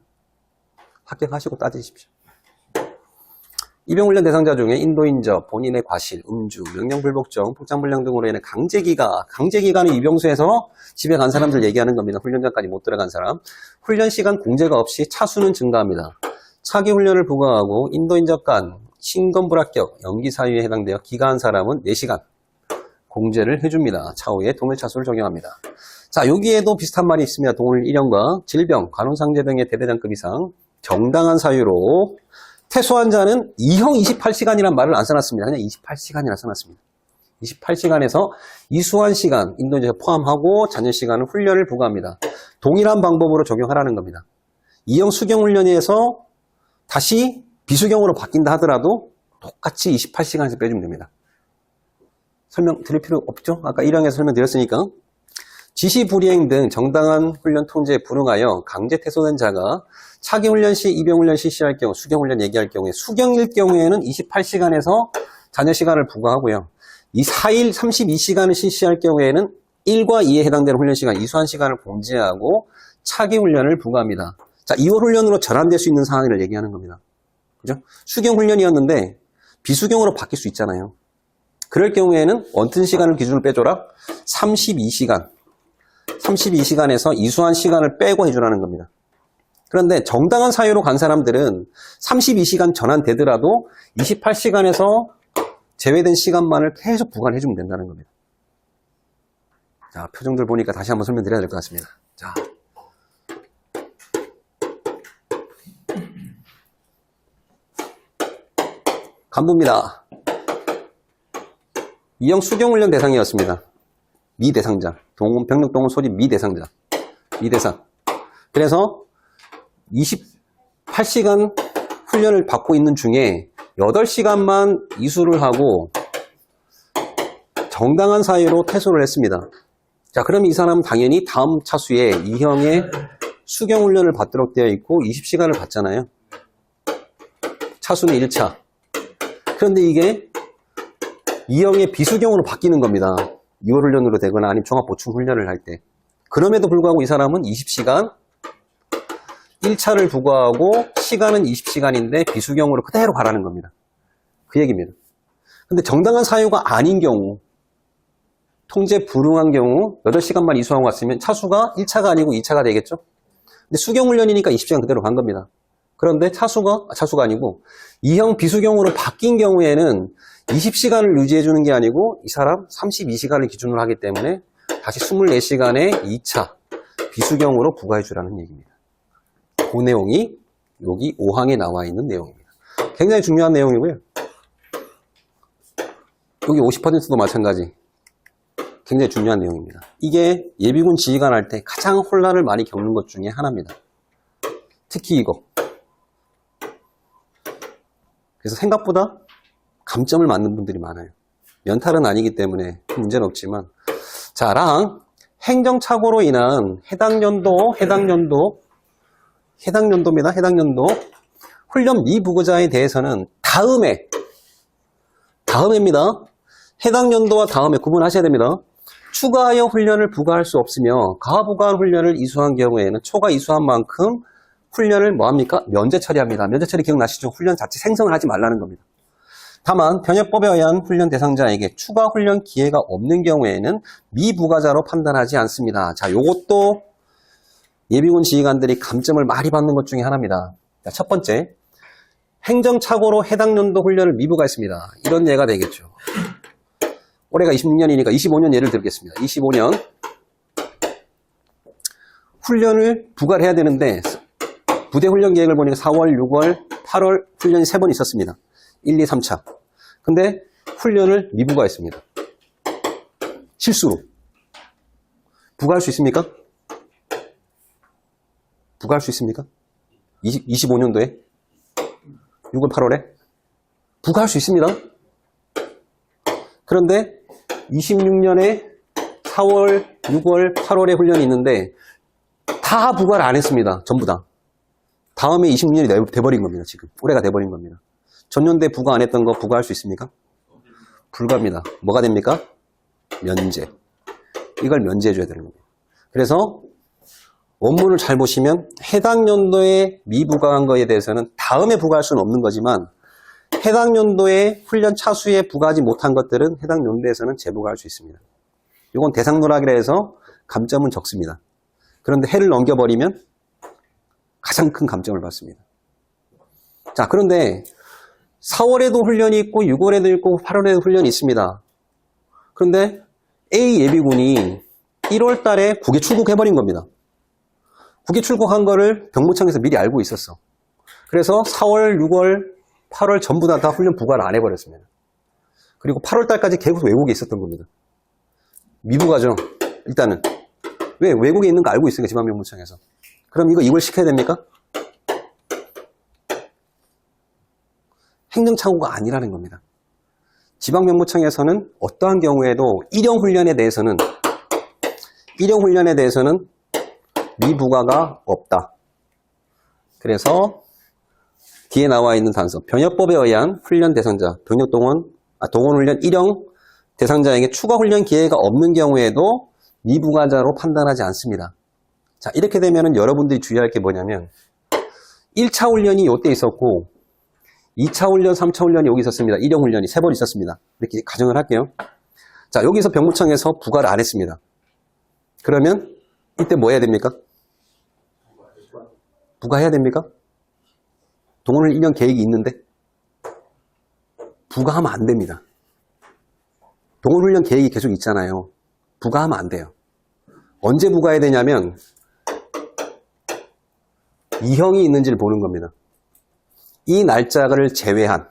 합격하시고 따지십시오. 입영훈련 대상자 중에 인도인적, 본인의 과실, 음주, 명령불복종, 복장불량 등으로 인해 강제기간은 입영소에서 집에 간 사람들 얘기하는 겁니다. 훈련장까지 못 들어간 사람. 훈련시간 공제가 없이 차수는 증가합니다. 차기 훈련을 부과하고 인도인적 간, 신검불합격, 연기사유에 해당되어 기가한 사람은 4시간 공제를 해줍니다. 차후에 동일차수를 적용합니다. 자, 여기에도 비슷한 말이 있습니다. 동일 1형과 질병, 간호상제 등의 대대장급 이상 정당한 사유로 퇴소한 자는 2형 28시간이라는 말을 안 써놨습니다. 그냥 28시간이라 써놨습니다. 28시간에서 이수한 시간, 인도인제 포함하고 잔여 시간은 훈련을 부과합니다. 동일한 방법으로 적용하라는 겁니다. 2형 수경훈련에서 다시 비수경으로 바뀐다 하더라도 똑같이 28시간에서 빼주면 됩니다. 설명 드릴 필요 없죠? 아까 1형에서 설명드렸으니까. 지시 불이행 등 정당한 훈련 통제에 불응하여 강제 퇴소된 자가 차기 훈련 시 입영훈련 실시할 경우, 수경훈련 얘기할 경우에 수경일 경우에는 28시간에서 잔여 시간을 부과하고요. 이 4일 32시간을 실시할 경우에는 1과 2에 해당되는 훈련 시간, 이수한 시간을 공제하고 차기 훈련을 부과합니다. 자, 2월 훈련으로 전환될 수 있는 상황을 얘기하는 겁니다. 그죠? 수경 훈련이었는데 비수경으로 바뀔 수 있잖아요. 그럴 경우에는 원튼 시간을 기준으로 빼줘라. 32시간에서 이수한 시간을 빼고 해주라는 겁니다. 그런데 정당한 사유로 간 사람들은 32시간 전환되더라도 28시간에서 제외된 시간만을 계속 부과해주면 된다는 겁니다. 자, 표정들 보니까 다시 한번 설명드려야 될 것 같습니다. 자, 간부입니다. 2형 수경훈련 대상이었습니다. 미대상자. 병력동원 소집 미대상자. 미대상. 그래서 28시간 훈련을 받고 있는 중에 8시간만 이수를 하고 정당한 사유로 퇴소를 했습니다. 자, 그럼 이 사람은 당연히 다음 차수에 2형의 수경훈련을 받도록 되어 있고 20시간을 받잖아요. 차수는 1차. 그런데 이게 2형의 비수경으로 바뀌는 겁니다. 2월 훈련으로 되거나 아니면 종합보충훈련을 할 때. 그럼에도 불구하고 이 사람은 20시간 1차를 부과하고 시간은 20시간인데 비수경으로 그대로 가라는 겁니다. 그 얘기입니다. 근데 정당한 사유가 아닌 경우, 통제 불응한 경우 8시간만 이수하고 갔으면 차수가 1차가 아니고 2차가 되겠죠? 근데 수경훈련이니까 20시간 그대로 간 겁니다. 그런데 차수가 아니고 2형 비수경으로 바뀐 경우에는 20시간을 유지해주는 게 아니고 이 사람 32시간을 기준으로 하기 때문에 다시 24시간에 2차 비수경으로 부과해주라는 얘기입니다. 그 내용이 여기 5항에 나와 있는 내용입니다. 굉장히 중요한 내용이고요. 여기 50%도 마찬가지. 굉장히 중요한 내용입니다. 이게 예비군 지휘관 할 때 가장 혼란을 많이 겪는 것 중에 하나입니다. 특히 이거. 그래서 생각보다 감점을 맞는 분들이 많아요. 면탈은 아니기 때문에 문제는 없지만. 자, 랑 행정착오로 인한 해당 연도입니다. 해당 연도 훈련 미부과자에 대해서는 다음에입니다. 해당 연도와 다음에 구분하셔야 됩니다. 추가하여 훈련을 부과할 수 없으며 가부과 훈련을 이수한 경우에는 초과 이수한 만큼 훈련을 뭐합니까? 면제 처리합니다. 면제 처리 기억나시죠? 훈련 자체 생성을 하지 말라는 겁니다. 다만 병역법에 의한 훈련 대상자에게 추가 훈련 기회가 없는 경우에는 미부과자로 판단하지 않습니다. 자, 요것도 예비군 지휘관들이 감점을 많이 받는 것 중에 하나입니다. 자, 첫 번째, 행정착오로 해당 연도 훈련을 미부과했습니다. 이런 예가 되겠죠. 올해가 26년이니까 25년 예를 들겠습니다. 25년 훈련을 부과를 해야 되는데 부대 훈련 계획을 보니까 4월, 6월, 8월 훈련이 3번 있었습니다. 1, 2, 3차. 근데 훈련을 미부과했습니다. 실수로. 부과할 수 있습니까? 부과할 수 있습니까? 25년도에? 6월, 8월에? 부과할 수 있습니다. 그런데 26년에 4월, 6월, 8월에 훈련이 있는데 다 부과를 안 했습니다. 전부 다. 다음에 26년이 돼버린 겁니다. 지금. 올해가 돼버린 겁니다. 전년도에 부과 안 했던 거 부과할 수 있습니까? 불가합니다. 뭐가 됩니까? 면제. 이걸 면제해줘야 되는 겁니다. 그래서 원문을 잘 보시면 해당 연도에 미부과한 거에 대해서는 다음에 부과할 수는 없는 거지만 해당 연도에 훈련 차수에 부과하지 못한 것들은 해당 연도에서는 재부과할 수 있습니다. 이건 대상누락이라 해서 감점은 적습니다. 그런데 해를 넘겨버리면 가장 큰 감점을 받습니다. 자, 그런데 4월에도 훈련이 있고 6월에도 있고 8월에도 훈련이 있습니다. 그런데 A 예비군이 1월 달에 국외 출국해버린 겁니다. 국외 출국한 거를 병무청에서 미리 알고 있었어. 그래서 4월, 6월, 8월 전부 다 훈련 부과를 안 해버렸습니다. 그리고 8월 달까지 계속 외국에 있었던 겁니다. 미부과죠. 일단은. 왜? 외국에 있는 거 알고 있으니까 지방병무청에서. 그럼 이거 이걸 시켜야 됩니까? 행정착오가 아니라는 겁니다. 지방병무청에서는 어떠한 경우에도 일형 훈련에 대해서는 미부과가 없다. 그래서 뒤에 나와 있는 단서, 병역법에 의한 훈련 대상자, 동원훈련 일형 대상자에게 추가 훈련 기회가 없는 경우에도 미부과자로 판단하지 않습니다. 자, 이렇게 되면은 여러분들이 주의할 게 뭐냐면 1차 훈련이 이때 있었고 2차 훈련, 3차 훈련이 여기 있었습니다. 일형 훈련이 3번 있었습니다. 이렇게 가정을 할게요. 자, 여기서 병무청에서 부과를 안 했습니다. 그러면 이때 뭐 해야 됩니까? 부과해야 됩니까? 동원훈련 1년 계획이 있는데 부과하면 안 됩니다. 동원훈련 계획이 계속 있잖아요. 부과하면 안 돼요. 언제 부과해야 되냐면 2형이 있는지를 보는 겁니다. 이 날짜를 제외한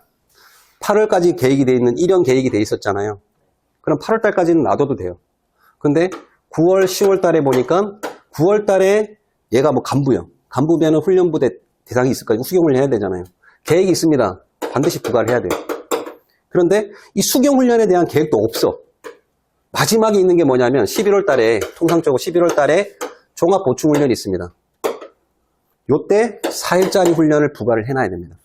8월까지 계획이 되어 있는 1형 계획이 되어 있었잖아요. 그럼 8월 달까지는 놔둬도 돼요. 근데 9월, 10월 달에 보니까 9월 달에 얘가 뭐 간부면은 훈련부대 대상이 있을 거니까 수경훈련 해야 되잖아요. 계획이 있습니다. 반드시 부과를 해야 돼요. 그런데 이 수경훈련에 대한 계획도 없어. 마지막에 있는 게 뭐냐면 11월 달에, 통상적으로 11월 달에 종합보충훈련이 있습니다. 요때 4일짜리 훈련을 부과를 해놔야 됩니다.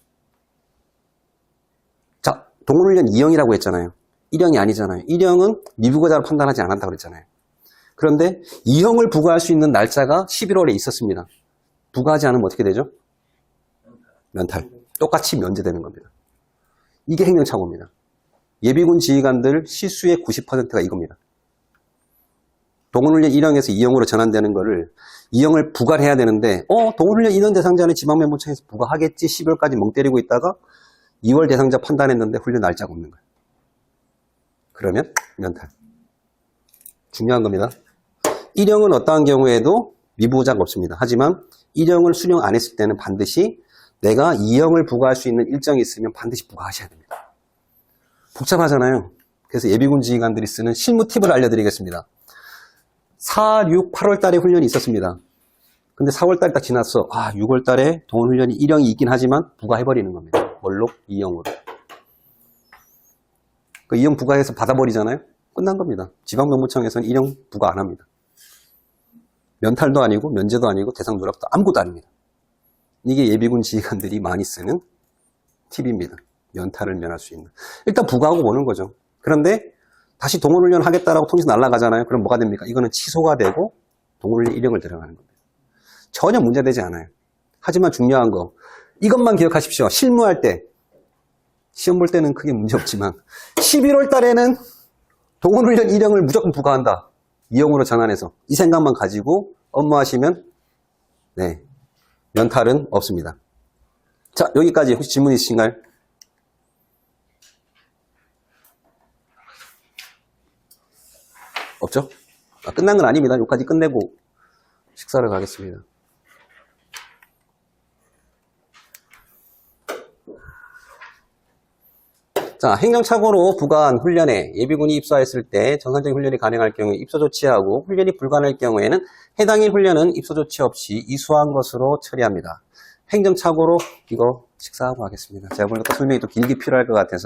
자, 동원훈련 2형이라고 했잖아요. 1형이 아니잖아요. 1형은 미부과자로 판단하지 않았다고 그랬잖아요. 그런데 2형을 부과할 수 있는 날짜가 11월에 있었습니다. 부과하지 않으면 어떻게 되죠? 면탈. 똑같이 면제되는 겁니다. 이게 행정착오입니다. 예비군 지휘관들 실수의 90%가 이겁니다. 동원훈련 1형에서 2형으로 전환되는 거를 2형을 부과를 해야 되는데 동원훈련 2년 대상자는 지방면무청에서 부과하겠지 12월까지 멍 때리고 있다가 2월 대상자 판단했는데 훈련 날짜가 없는 거예요. 그러면 면탈. 중요한 겁니다. 1형은 어떠한 경우에도 미부과자가 없습니다. 하지만 1형을 수령 안 했을 때는 반드시 내가 2형을 부과할 수 있는 일정이 있으면 반드시 부과하셔야 됩니다. 복잡하잖아요. 그래서 예비군 지휘관들이 쓰는 실무 팁을 알려드리겠습니다. 4, 6, 8월 달에 훈련이 있었습니다. 근데 4월 달이 딱 지났어. 6월 달에 동원 훈련이 1형이 있긴 하지만 부과해버리는 겁니다. 뭘로? 2형으로. 그 2형 부과해서 받아버리잖아요? 끝난 겁니다. 지방노무청에서는 1형 부과 안 합니다. 면탈도 아니고 면제도 아니고 대상 누락도 아무것도 아닙니다. 이게 예비군 지휘관들이 많이 쓰는 팁입니다. 면탈을 면할 수 있는. 일단 부과하고 보는 거죠. 그런데 다시 동원훈련 하겠다라고 통지서 날아가잖아요. 그럼 뭐가 됩니까? 이거는 취소가 되고 동원훈련 1형을 들어가는 겁니다. 전혀 문제되지 않아요. 하지만 중요한 거 이것만 기억하십시오. 실무할 때 시험 볼 때는 크게 문제 없지만 11월 달에는 동원훈련 1형을 무조건 부과한다. 2형으로 전환해서 이 생각만 가지고 업무하시면 네, 면탈은 없습니다. 자, 여기까지 혹시 질문 있으신가요? 없죠? 끝난 건 아닙니다. 여기까지 끝내고 식사를 가겠습니다. 자, 행정착오로 부과한 훈련에 예비군이 입소했을 때 정상적인 훈련이 가능할 경우에 입소 조치하고 훈련이 불가능할 경우에는 해당일 훈련은 입소 조치 없이 이수한 것으로 처리합니다. 행정착오로 이거 식사하고 하겠습니다. 제가 보니까 설명이 또 길게 필요할 것 같아서